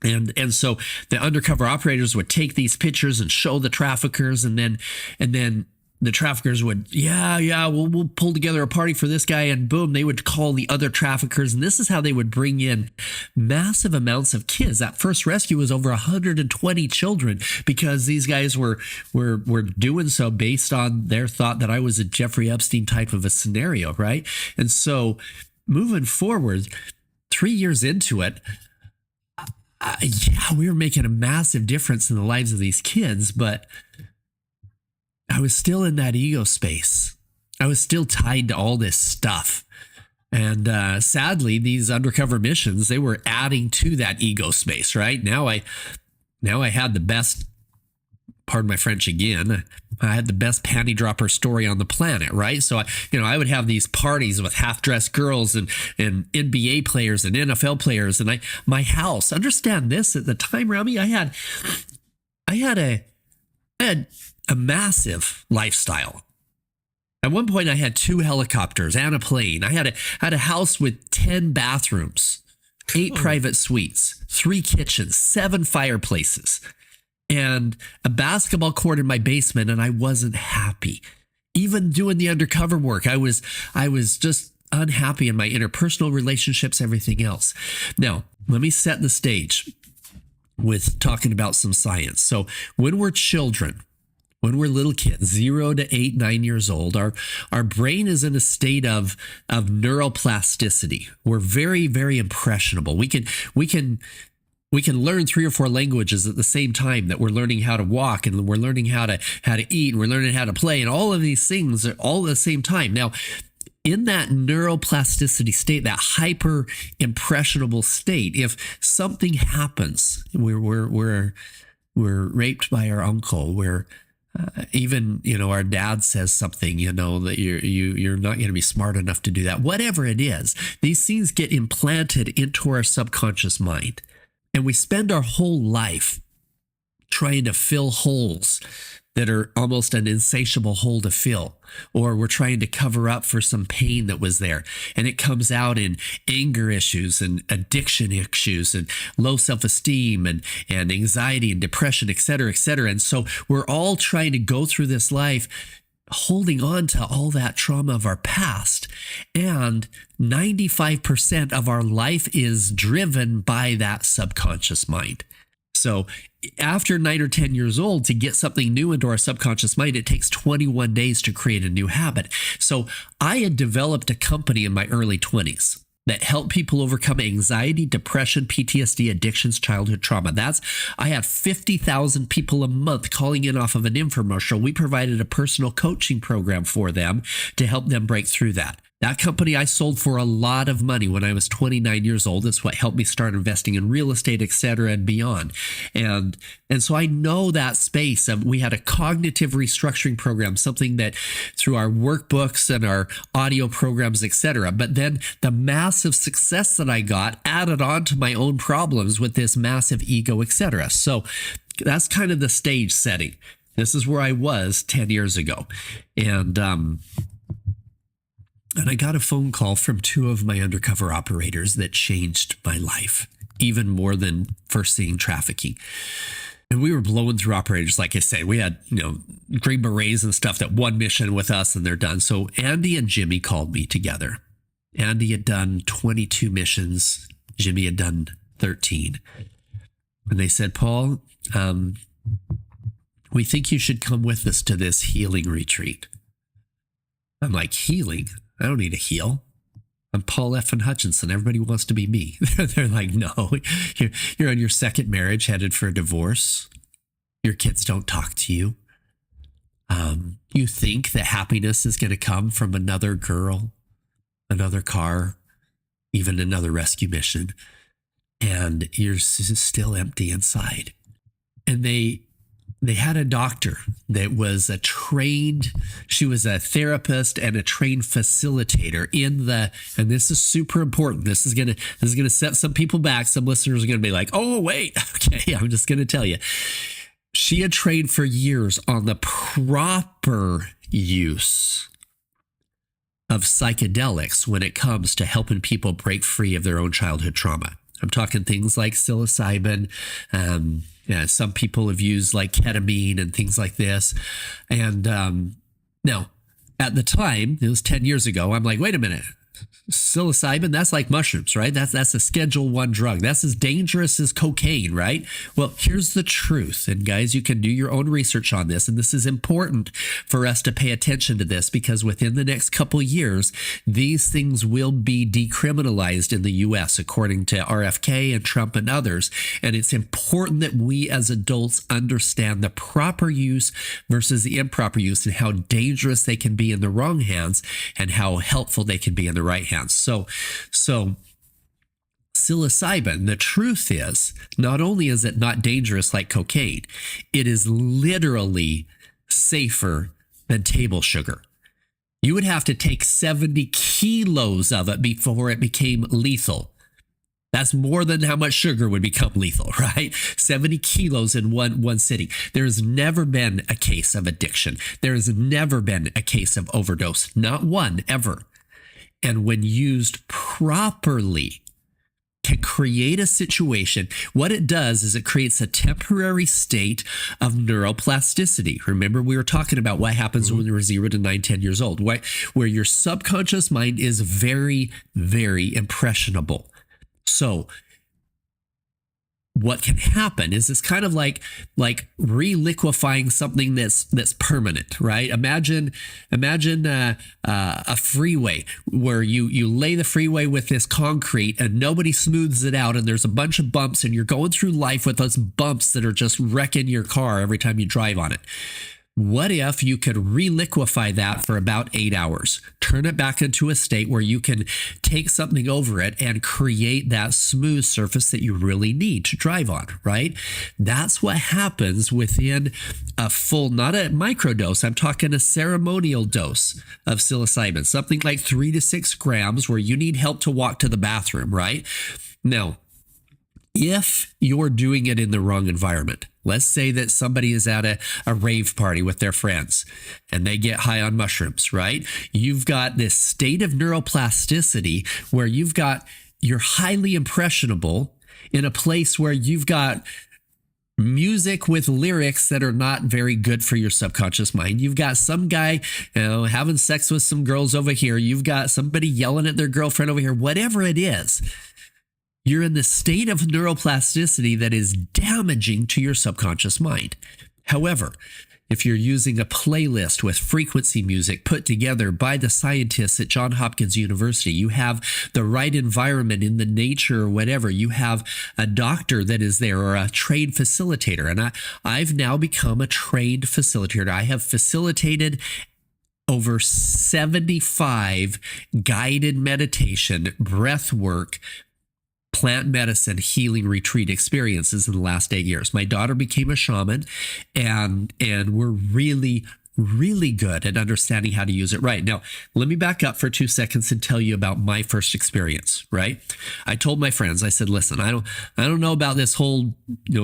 And so the undercover operators would take these pictures and show the traffickers, and then the traffickers would, we'll pull together a party for this guy, and boom, they would call the other traffickers, and this is how they would bring in massive amounts of kids. That first rescue was over 120 children because these guys were doing so based on their thought that I was a Jeffrey Epstein type of a scenario, right? And so moving forward, 3 years into it, we were making a massive difference in the lives of these kids, but I was still in that ego space. I was still tied to all this stuff. And sadly, these undercover missions, they were adding to that ego space, right? Now I had the best, pardon my French again, I had the best panty dropper story on the planet, right? So I would have these parties with half-dressed girls and NBA players and NFL players, and my house. Understand this, at the time, Rami, I had a massive lifestyle. At one point, I had 2 helicopters and a plane. I had a house with 10 bathrooms, 8 private suites, 3 kitchens, 7 fireplaces, and a basketball court in my basement, and I wasn't happy. Even doing the undercover work, I was just unhappy in my interpersonal relationships, everything else. Now, let me set the stage with talking about some science. So when we're children, when we're little kids, 0 to 8, 9 years old, our brain is in a state of neuroplasticity. We're very, very impressionable. We can learn 3 or 4 languages at the same time that we're learning how to walk, and we're learning how to eat, and we're learning how to play, and all of these things are all at the same time. Now, in that neuroplasticity state, that hyper impressionable state, if something happens, we're raped by our uncle, even our dad says something, that you're not going to be smart enough to do that. Whatever it is, these things get implanted into our subconscious mind. And we spend our whole life trying to fill holes that are almost an insatiable hole to fill, or we're trying to cover up for some pain that was there. And it comes out in anger issues and addiction issues and low self-esteem and anxiety and depression, et cetera, et cetera. And so we're all trying to go through this life holding on to all that trauma of our past. And 95% of our life is driven by that subconscious mind. So after 9 or 10 years old, to get something new into our subconscious mind, it takes 21 days to create a new habit. So I had developed a company in my early 20s that helped people overcome anxiety, depression, PTSD, addictions, childhood trauma. I had 50,000 people a month calling in off of an infomercial. We provided a personal coaching program for them to help them break through that. That company I sold for a lot of money when I was 29 years old. That's what helped me start investing in real estate, et cetera, and beyond. And so I know that space. We had a cognitive restructuring program, something that through our workbooks and our audio programs, et cetera. But then the massive success that I got added on to my own problems with this massive ego, et cetera. So that's kind of the stage setting. This is where I was 10 years ago. And And I got a phone call from two of my undercover operators that changed my life, even more than first seeing Trafficking. And we were blowing through operators. Like I say, we had, Green Berets and stuff that one mission with us and they're done. So Andy and Jimmy called me together. Andy had done 22 missions. Jimmy had done 13. And they said, Paul, we think you should come with us to this healing retreat. I'm like, healing? I don't need to heal. I'm Paul F. and Hutchinson. Everybody wants to be me. They're like, no, you're on your second marriage, headed for a divorce. Your kids don't talk to you. You think that happiness is going to come from another girl, another car, even another rescue mission. And you're still empty inside. And they had a doctor that was she was a therapist and a trained facilitator and this is super important. This is going to set some people back. Some listeners are going to be like, oh, wait, okay, I'm just going to tell you. She had trained for years on the proper use of psychedelics when it comes to helping people break free of their own childhood trauma. I'm talking things like psilocybin. Some people have used like ketamine and things like this. And now, at the time, it was 10 years ago, I'm like, wait a minute. Psilocybin, that's like mushrooms, right? That's a Schedule I drug. That's as dangerous as cocaine, right? Well, here's the truth. And guys, you can do your own research on this. And this is important for us to pay attention to this because within the next couple years, these things will be decriminalized in the US, according to RFK and Trump and others. And it's important that we as adults understand the proper use versus the improper use and how dangerous they can be in the wrong hands and how helpful they can be in the right hands. So psilocybin, the truth is, not only is it not dangerous like cocaine, it is literally safer than table sugar. You would have to take 70 kilos of it before it became lethal. That's more than how much sugar would become lethal, right? 70 kilos in one sitting. There's never been a case of addiction. There has never been a case of overdose. Not one, ever. And when used properly, can create a situation. What it does is it creates a temporary state of neuroplasticity. Remember, we were talking about what happens when we're 0 to 9, 10 years old, where your subconscious mind is very, very impressionable. So what can happen is it's kind of like reliquefying something that's permanent, right? Imagine a freeway where you lay the freeway with this concrete and nobody smooths it out, and there's a bunch of bumps, and you're going through life with those bumps that are just wrecking your car every time you drive on it. What if you could reliquefy that for about 8 hours, turn it back into a state where you can take something over it and create that smooth surface that you really need to drive on, right? That's what happens within a full, not a microdose, I'm talking a ceremonial dose of psilocybin, something like 3 to 6 grams where you need help to walk to the bathroom, right? Now, if you're doing it in the wrong environment, let's say that somebody is at a rave party with their friends and they get high on mushrooms, right? You've got this state of neuroplasticity where you're highly impressionable in a place where you've got music with lyrics that are not very good for your subconscious mind. You've got some guy, having sex with some girls over here. You've got somebody yelling at their girlfriend over here, whatever it is. You're in this state of neuroplasticity that is damaging to your subconscious mind. However, if you're using a playlist with frequency music put together by the scientists at Johns Hopkins University, you have the right environment in the nature or whatever, you have a doctor that is there or a trained facilitator. And I've now become a trained facilitator. I have facilitated over 75 guided meditation, breath work, plant medicine healing retreat experiences in the last 8 years. My daughter became a shaman, and we're really, really good at understanding how to use it right. Now, let me back up for 2 seconds and tell you about my first experience, right? I told my friends, I said, listen, I don't know about this whole,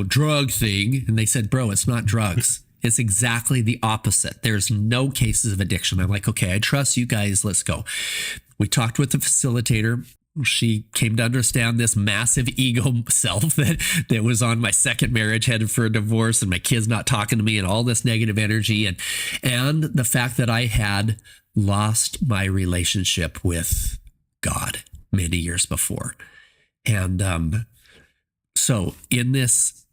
drug thing. And they said, bro, it's not drugs. It's exactly the opposite. There's no cases of addiction. I'm like, okay, I trust you guys. Let's go. We talked with the facilitator. She came to understand this massive ego self that was on my second marriage, headed for a divorce, and my kids not talking to me, and all this negative energy, and the fact that I had lost my relationship with God many years before. And so in this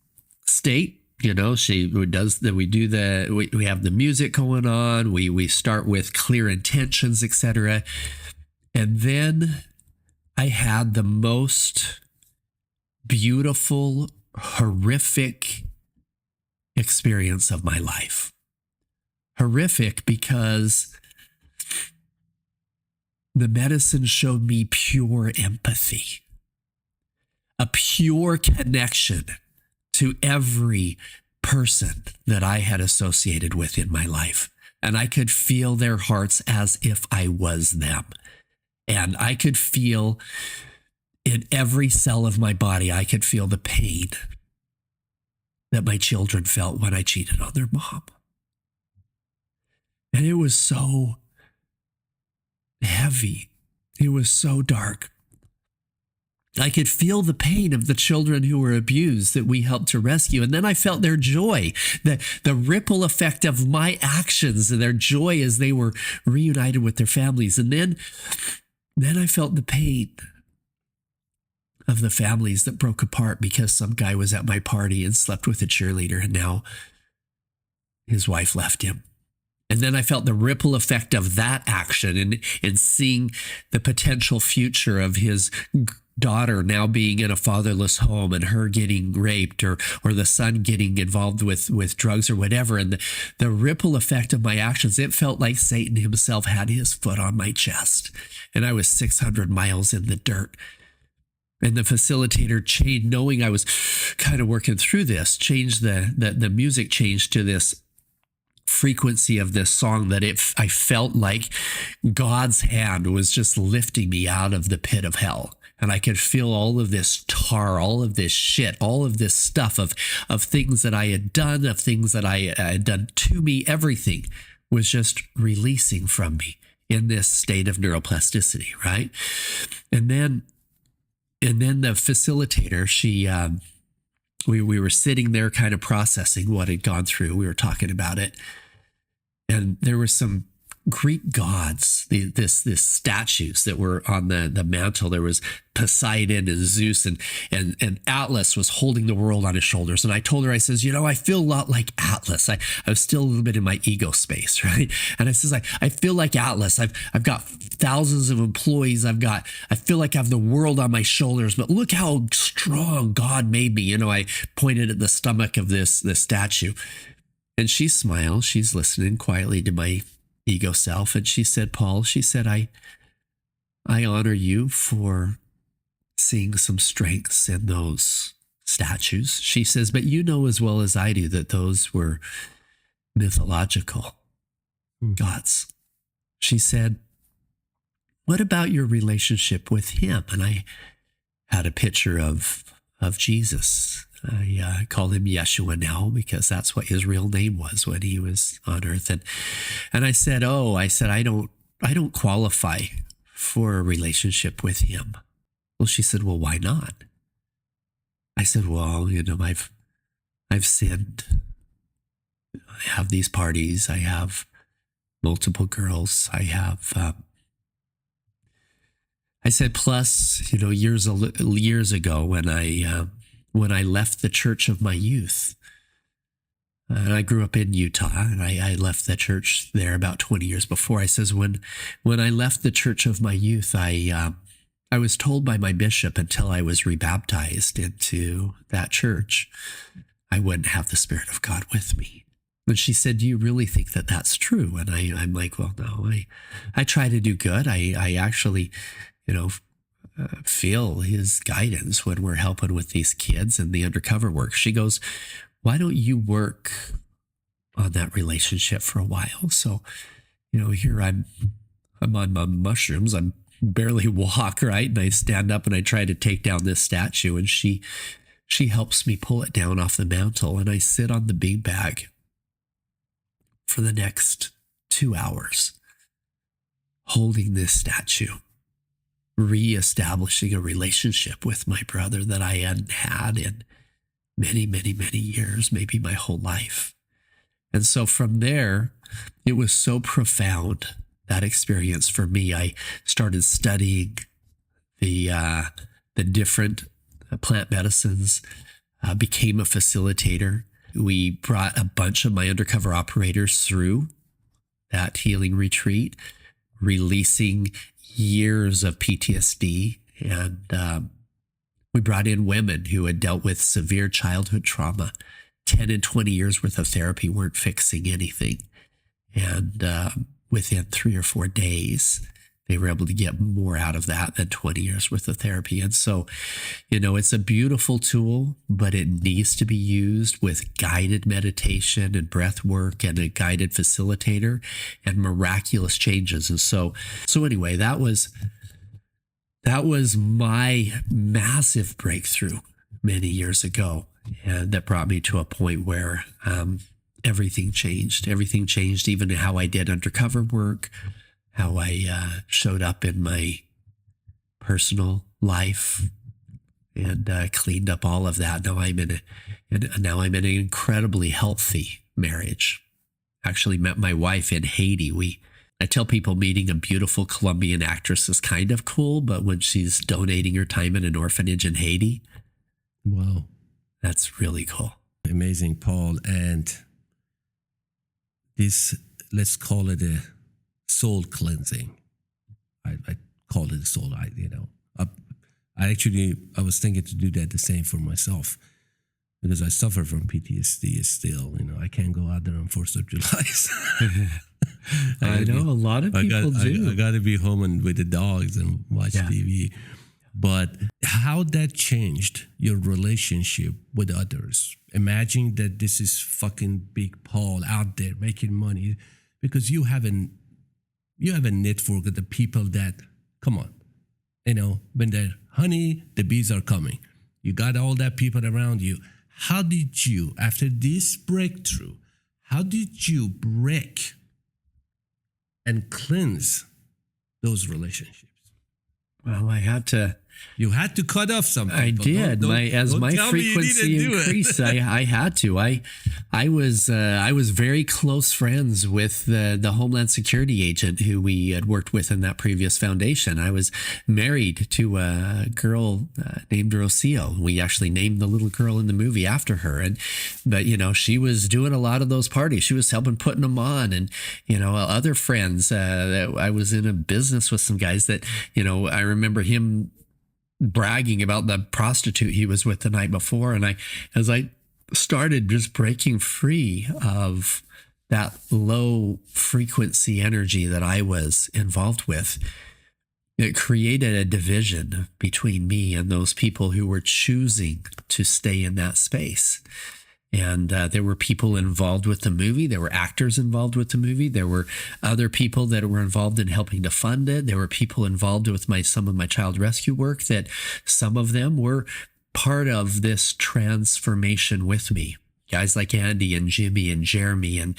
state, you know, we have the music going on. We start with clear intentions, etc. And then I had the most beautiful, horrific experience of my life. Horrific because the medicine showed me pure empathy, a pure connection to every person that I had associated with in my life. And I could feel their hearts as if I was them. And I could feel in every cell of my body, I could feel the pain that my children felt when I cheated on their mom. And it was so heavy. It was so dark. I could feel the pain of the children who were abused that we helped to rescue. And then I felt their joy, the ripple effect of my actions and their joy as they were reunited with their families. And then I felt the pain of the families that broke apart because some guy was at my party and slept with a cheerleader, and now his wife left him. And then I felt the ripple effect of that action and seeing the potential future of his daughter now being in a fatherless home and her getting raped or the son getting involved with drugs or whatever. And the ripple effect of my actions, it felt like Satan himself had his foot on my chest and I was 600 miles in the dirt. And the facilitator changed, knowing I was kind of working through this, changed the music changed to this frequency of this song that I felt like God's hand was just lifting me out of the pit of hell. And I could feel all of this tar, all of this shit, all of this stuff of things that I had done, of things that I had done to me. Everything was just releasing from me in this state of neuroplasticity, right? And then the facilitator, we were sitting there kind of processing what had gone through. We were talking about it. And there were some Greek gods, this statues that were on the mantle. There was Poseidon and Zeus and Atlas was holding the world on his shoulders. And I told her, I says, I feel a lot like Atlas. I was still a little bit in my ego space, right? And I says, I feel like Atlas. I've got thousands of employees. I feel like I have the world on my shoulders, but look how strong God made me. I pointed at the stomach of this statue. And she smiled. She's listening quietly to my ego self. And she said, Paul, she said, I honor you for seeing some strengths in those statues. She says, but you know as well as I do that those were mythological gods. She said, what about your relationship with him? And I had a picture of Jesus. I call him Yeshua now because that's what his real name was when he was on earth. And I said, I don't qualify for a relationship with him. Well, she said, well, why not? I said, well, I've sinned. I have these parties. I have multiple girls. I said, plus, years ago when I left the church of my youth, and I grew up in Utah, and I left the church there about 20 years before. I says, when I left the church of my youth, I was told by my bishop until I was rebaptized into that church, I wouldn't have the Spirit of God with me. And she said, do you really think that that's true? And I'm like, well, no, I try to do good. I actually, feel his guidance when we're helping with these kids and the undercover work. She goes, why don't you work on that relationship for a while? So, here I'm on my mushrooms. I'm barely walk, right? And I stand up and I try to take down this statue, and she helps me pull it down off the mantle, and I sit on the beanbag for the next 2 hours, holding this statue, reestablishing a relationship with my brother that I hadn't had in many, many, many years, maybe my whole life. And so from there, it was so profound, that experience for me. I started studying the different plant medicines, became a facilitator. We brought a bunch of my undercover operators through that healing retreat, releasing years of PTSD. And we brought in women who had dealt with severe childhood trauma. 10 and 20 years worth of therapy weren't fixing anything. And within 3 or 4 days, they were able to get more out of that than 20 years worth of therapy. And so, it's a beautiful tool, but it needs to be used with guided meditation and breath work and a guided facilitator and miraculous changes. And so anyway, that was my massive breakthrough many years ago. And that brought me to a point where everything changed. Everything changed, even how I did undercover work, how I showed up in my personal life, and cleaned up all of that. Now I'm in an incredibly healthy marriage. Actually met my wife in Haiti. I tell people meeting a beautiful Colombian actress is kind of cool, but when she's donating her time in an orphanage in Haiti, wow, that's really cool. Amazing, Paul. And this, let's call it a soul cleansing. I call it a soul. I was thinking to do that the same for myself, because I suffer from PTSD still. I can't go out there on 4th of July. I know a lot of people do. I got to be home and with the dogs and watch TV. But how that changed your relationship with others? Imagine that this is fucking Big Paul out there making money, because you have a network of the people that, come on, when they're honey, the bees are coming. You got all that people around you. How did you, after this breakthrough, how did you break and cleanse those relationships? Well, You had to cut off something. I did. As my frequency increased, I had to. I was very close friends with the Homeland Security agent who we had worked with in that previous foundation. I was married to a girl named Rocio. We actually named the little girl in the movie after her. But she was doing a lot of those parties. She was helping putting them on, and other friends. That I was in a business with some guys that I remember him bragging about the prostitute he was with the night before. And as I started just breaking free of that low frequency energy that I was involved with, it created a division between me and those people who were choosing to stay in that space. And there were people involved with the movie. There were actors involved with the movie. There were other people that were involved in helping to fund it. There were people involved with some of my child rescue work, that some of them were part of this transformation with me. Guys like Andy and Jimmy and Jeremy and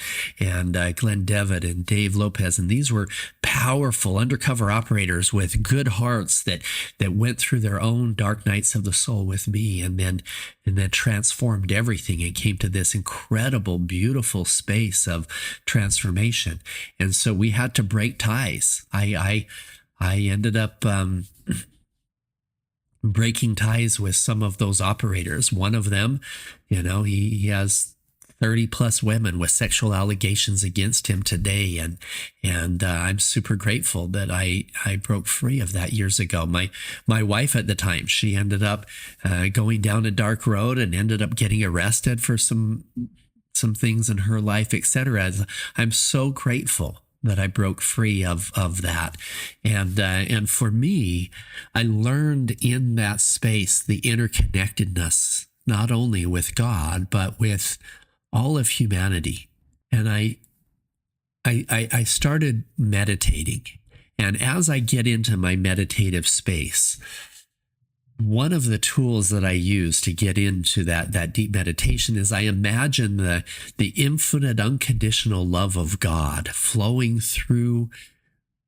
Glenn Devitt and Dave Lopez. And these were powerful undercover operators with good hearts that went through their own dark nights of the soul with me, and then transformed everything and came to this incredible, beautiful space of transformation. And so we had to break ties. I ended up breaking ties with some of those operators. One of them, he has 30 plus women with sexual allegations against him today. And I'm super grateful that I broke free of that years ago. My wife at the time, she ended up going down a dark road and ended up getting arrested for some things in her life, etc. I'm so grateful that I broke free of that. And for me, I learned in that space the interconnectedness, not only with God, but with all of humanity. And I started meditating. And as I get into my meditative space, one of the tools that I use to get into that deep meditation is I imagine the infinite unconditional love of God flowing through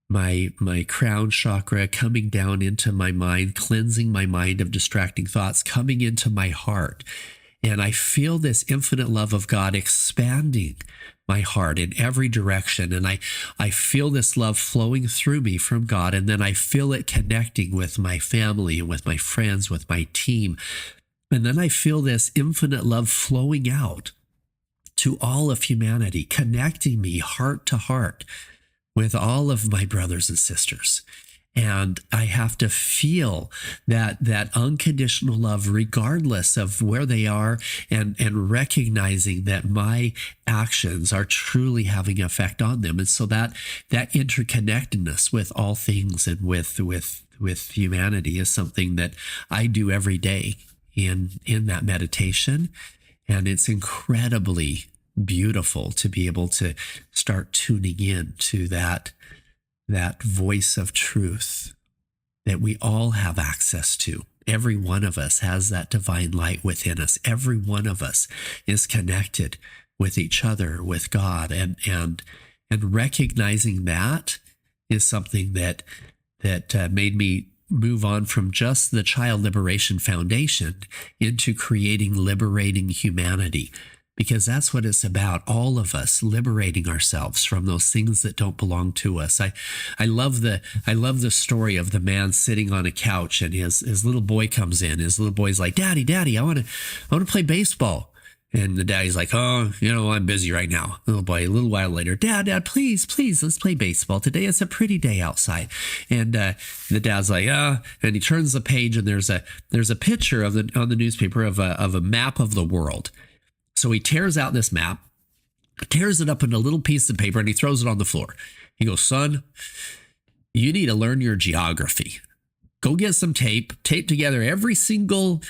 my crown chakra, coming down into my mind, cleansing my mind of distracting thoughts, coming into my heart. And I feel this infinite love of God expanding my heart in every direction. And I feel this love flowing through me from God. And then I feel it connecting with my family and with my friends, with my team. And then I feel this infinite love flowing out to all of humanity, connecting me heart to heart with all of my brothers and sisters. And I have to feel that unconditional love regardless of where they are, and recognizing that my actions are truly having an effect on them. And so that interconnectedness with all things and with humanity is something that I do every day in that meditation. And it's incredibly beautiful to be able to start tuning in to that voice of truth that we all have access to. Every one of us has that divine light within us. Every one of us is connected with each other, with God, and recognizing that is something that made me move on from just the Child Liberation Foundation into creating Liberating Humanity. Because that's what it's about, all of us liberating ourselves from those things that don't belong to us. I love the story of the man sitting on a couch, and his little boy comes in. His little boy's like, Daddy, I want to play baseball. And the daddy's like, oh, I'm busy right now. The little boy, a little while later, Dad, please, let's play baseball today. It's a pretty day outside. And the dad's like, and he turns the page, and there's a picture on the newspaper of a map of the world. So he tears out this map, tears it up into a little piece of paper, and he throws it on the floor. He goes, son, you need to learn your geography. Go get some tape together every single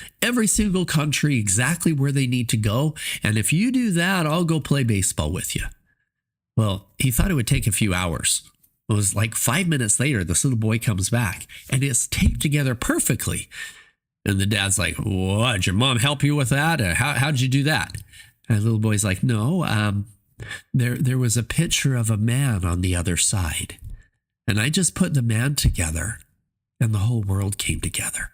country, exactly where they need to go. And if you do that, I'll go play baseball with you. Well, he thought it would take a few hours. It was like 5 minutes later, this little boy comes back, and it's taped together perfectly. And the dad's like, what, did your mom help you with that? How did you do that? And the little boy's like, no, there was a picture of a man on the other side. And I just put the man together, and the whole world came together.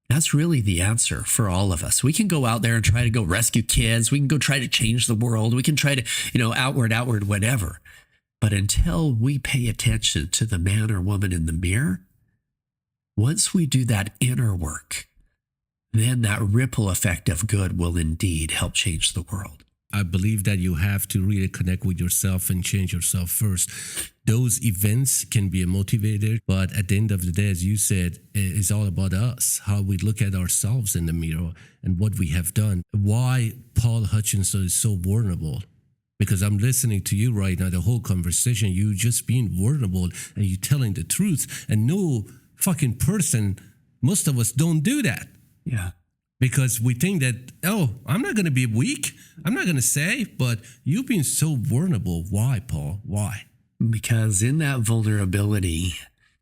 That's really the answer for all of us. We can go out there and try to go rescue kids. We can go try to change the world. We can try to, outward, whatever. But until we pay attention to the man or woman in the mirror, once we do that inner work, then that ripple effect of good will indeed help change the world. I believe that you have to really connect with yourself and change yourself first. Those events can be a motivator, but at the end of the day, as you said, it's all about us, how we look at ourselves in the mirror and what we have done. Why Paul Hutchinson is so vulnerable. Because I'm listening to you right now, the whole conversation, you just being vulnerable and you telling the truth, and no fucking person, most of us don't do that. Yeah. Because we think that, I'm not going to be weak. I'm not going to say, but you've been so vulnerable. Why, Paul? Why? Because in that vulnerability,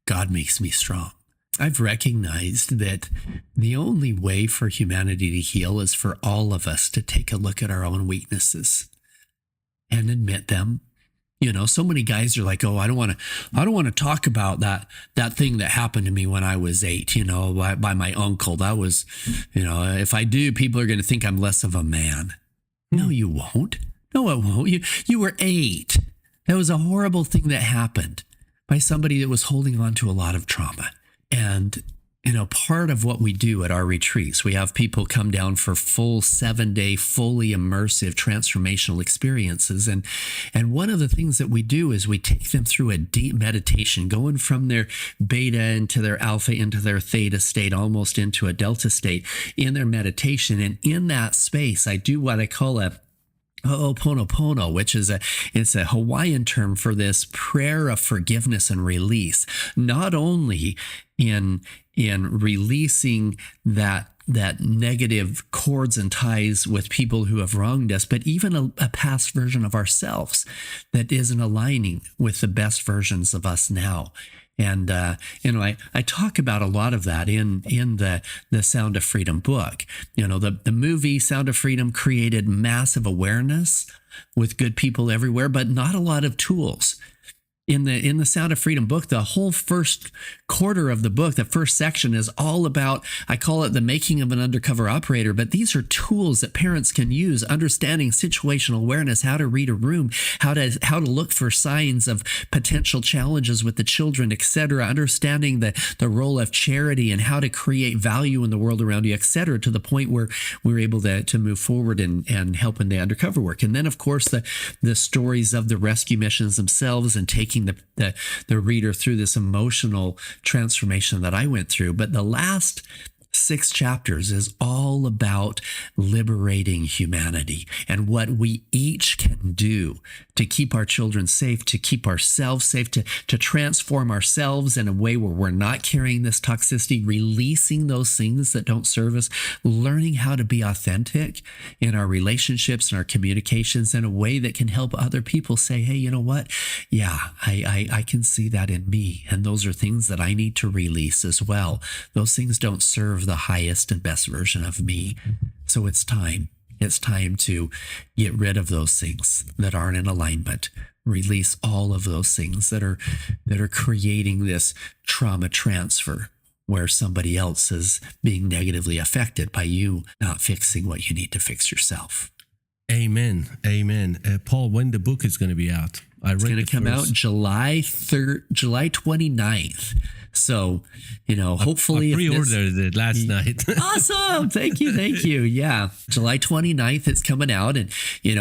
God makes me strong. I've recognized that the only way for humanity to heal is for all of us to take a look at our own weaknesses and admit them. So many guys are like, I don't want to talk about that thing that happened to me when I was 8, by my uncle. That was, if I do, people are going to think I'm less of a man. No, you won't. No, it won't. You were 8. That was a horrible thing that happened by somebody that was holding on to a lot of trauma. And, part of what we do at our retreats, we have people come down for full 7-day, fully immersive transformational experiences. And one of the things that we do is we take them through a deep meditation, going from their beta into their alpha, into their theta state, almost into a delta state in their meditation. And in that space, I do what I call a Ho'oponopono, which is it's a Hawaiian term for this prayer of forgiveness and release, not only in releasing that negative cords and ties with people who have wronged us, but even a past version of ourselves that isn't aligning with the best versions of us now. And I talk about a lot of that in the Sound of Freedom book. The movie Sound of Freedom created massive awareness with good people everywhere, but not a lot of tools. In the Sound of Freedom book, the whole first quarter of the book, the first section, is all about, I call it the making of an undercover operator, but these are tools that parents can use, understanding situational awareness, how to read a room, how to look for signs of potential challenges with the children, etc., understanding the role of charity and how to create value in the world around you, etc., to the point where we're able to move forward and help in the undercover work. And then, of course, the stories of the rescue missions themselves and taking the reader through this emotional transformation that I went through. But the last 6 chapters is all about liberating humanity and what we each can do to keep our children safe, to keep ourselves safe, to transform ourselves in a way where we're not carrying this toxicity, releasing those things that don't serve us, learning how to be authentic in our relationships and our communications in a way that can help other people say, hey, you know what? Yeah, I can see that in me. And those are things that I need to release as well. Those things don't serve the highest and best version of me. So it's time. It's time to get rid of those things that aren't in alignment. Release all of those things that are creating this trauma transfer where somebody else is being negatively affected by you not fixing what you need to fix yourself. Amen. Amen. Paul, when the book is going to be out? It's going to come out July 29th. So, hopefully... I pre-ordered it last night. Awesome. Thank you. Yeah. July 29th, it's coming out. And,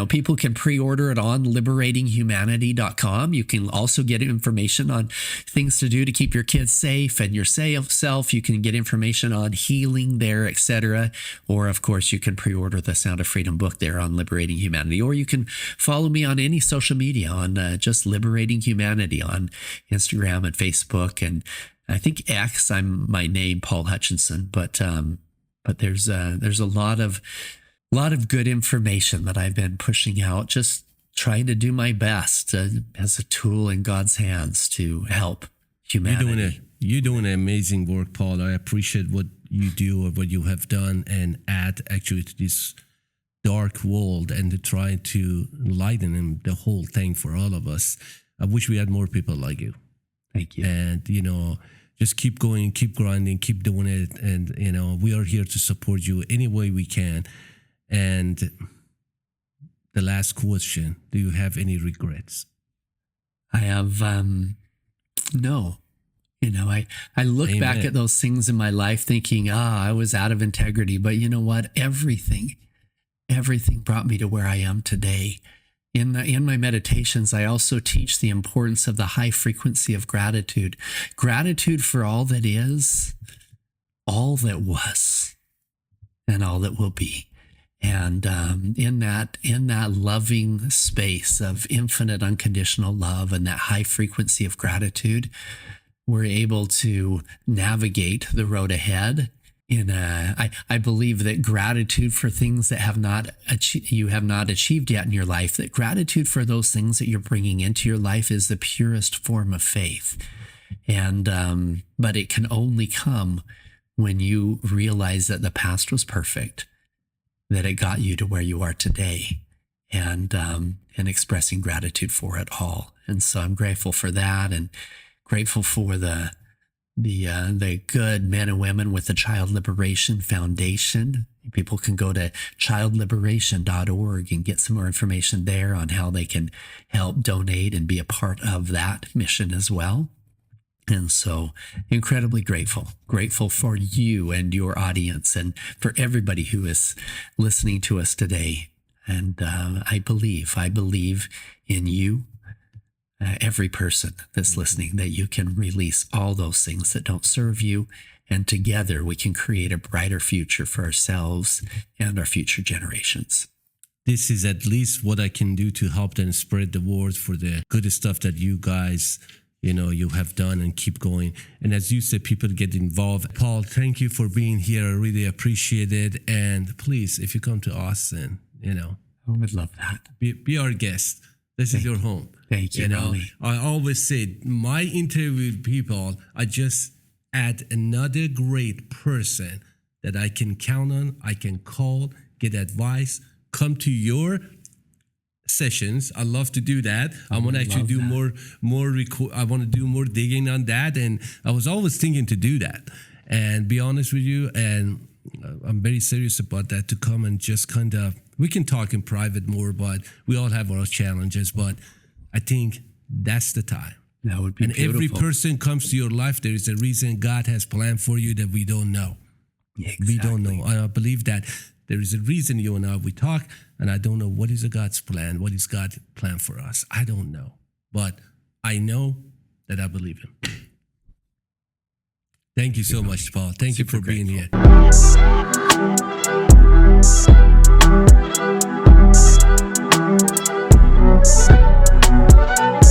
people can pre-order it on liberatinghumanity.com. You can also get information on things to do to keep your kids safe and your self. You can get information on healing there, etc. Or, of course, you can pre-order the Sound of Freedom book there on Liberating Humanity. Or you can follow me on any social media on just Liberating Humanity on Instagram and Facebook, and I think X. I'm my name, Paul Hutchinson, but there's a lot of good information that I've been pushing out, just trying to do my best as a tool in God's hands to help humanity. You're doing amazing work, Paul. I appreciate what you do or what you have done and add actually to this dark world and to try to lighten the whole thing for all of us. I wish we had more people like you. Thank you. And, just keep going, keep grinding, keep doing it. And, we are here to support you any way we can. And the last question, do you have any regrets? I have, no. I look Amen. back at those things in my life thinking, I was out of integrity. But you know what? Everything brought me to where I am today. In my meditations, I also teach the importance of the high frequency of gratitude. Gratitude for all that is, all that was, and all that will be. And in that loving space of infinite unconditional love and that high frequency of gratitude, we're able to navigate the road ahead. I believe that gratitude for things that you have not achieved yet in your life, that gratitude for those things that you're bringing into your life is the purest form of faith. And but it can only come when you realize that the past was perfect, that it got you to where you are today, and expressing gratitude for it all. And so I'm grateful for that, and grateful for the good men and women with the Child Liberation Foundation. People can go to childliberation.org and get some more information there on how they can help donate and be a part of that mission as well. And so incredibly grateful for you and your audience and for everybody who is listening to us today. And I believe in you. Every person that's listening, that you can release all those things that don't serve you, and together we can create a brighter future for ourselves and our future generations. This is at least what I can do to help and spread the word for the good stuff that you guys, you have done, and keep going. And as you said, people get involved. Paul, thank you for being here. I really appreciate it. And please, if you come to Austin, I would love that. Be our guest. This is your home. Thank you, Rami. I always said my interview with people, I just add another great person that I can count on, I can call, get advice, come to your sessions. I love to do that. I want to actually do I want to do more digging on that, and I was always thinking to do that. And be honest with you, and I'm very serious about that, to come and just kind of, we can talk in private more, but we all have our challenges, but I think that's the time. That would be and beautiful. Every person comes to your life, there is a reason God has planned for you that we don't know. Exactly. We don't know. I believe that there is a reason you and I, we talk, and I don't know what is God's plan, what is God's plan for us. I don't know, but I know that I believe Him. Thank you so much, Paul. Thank you for being here.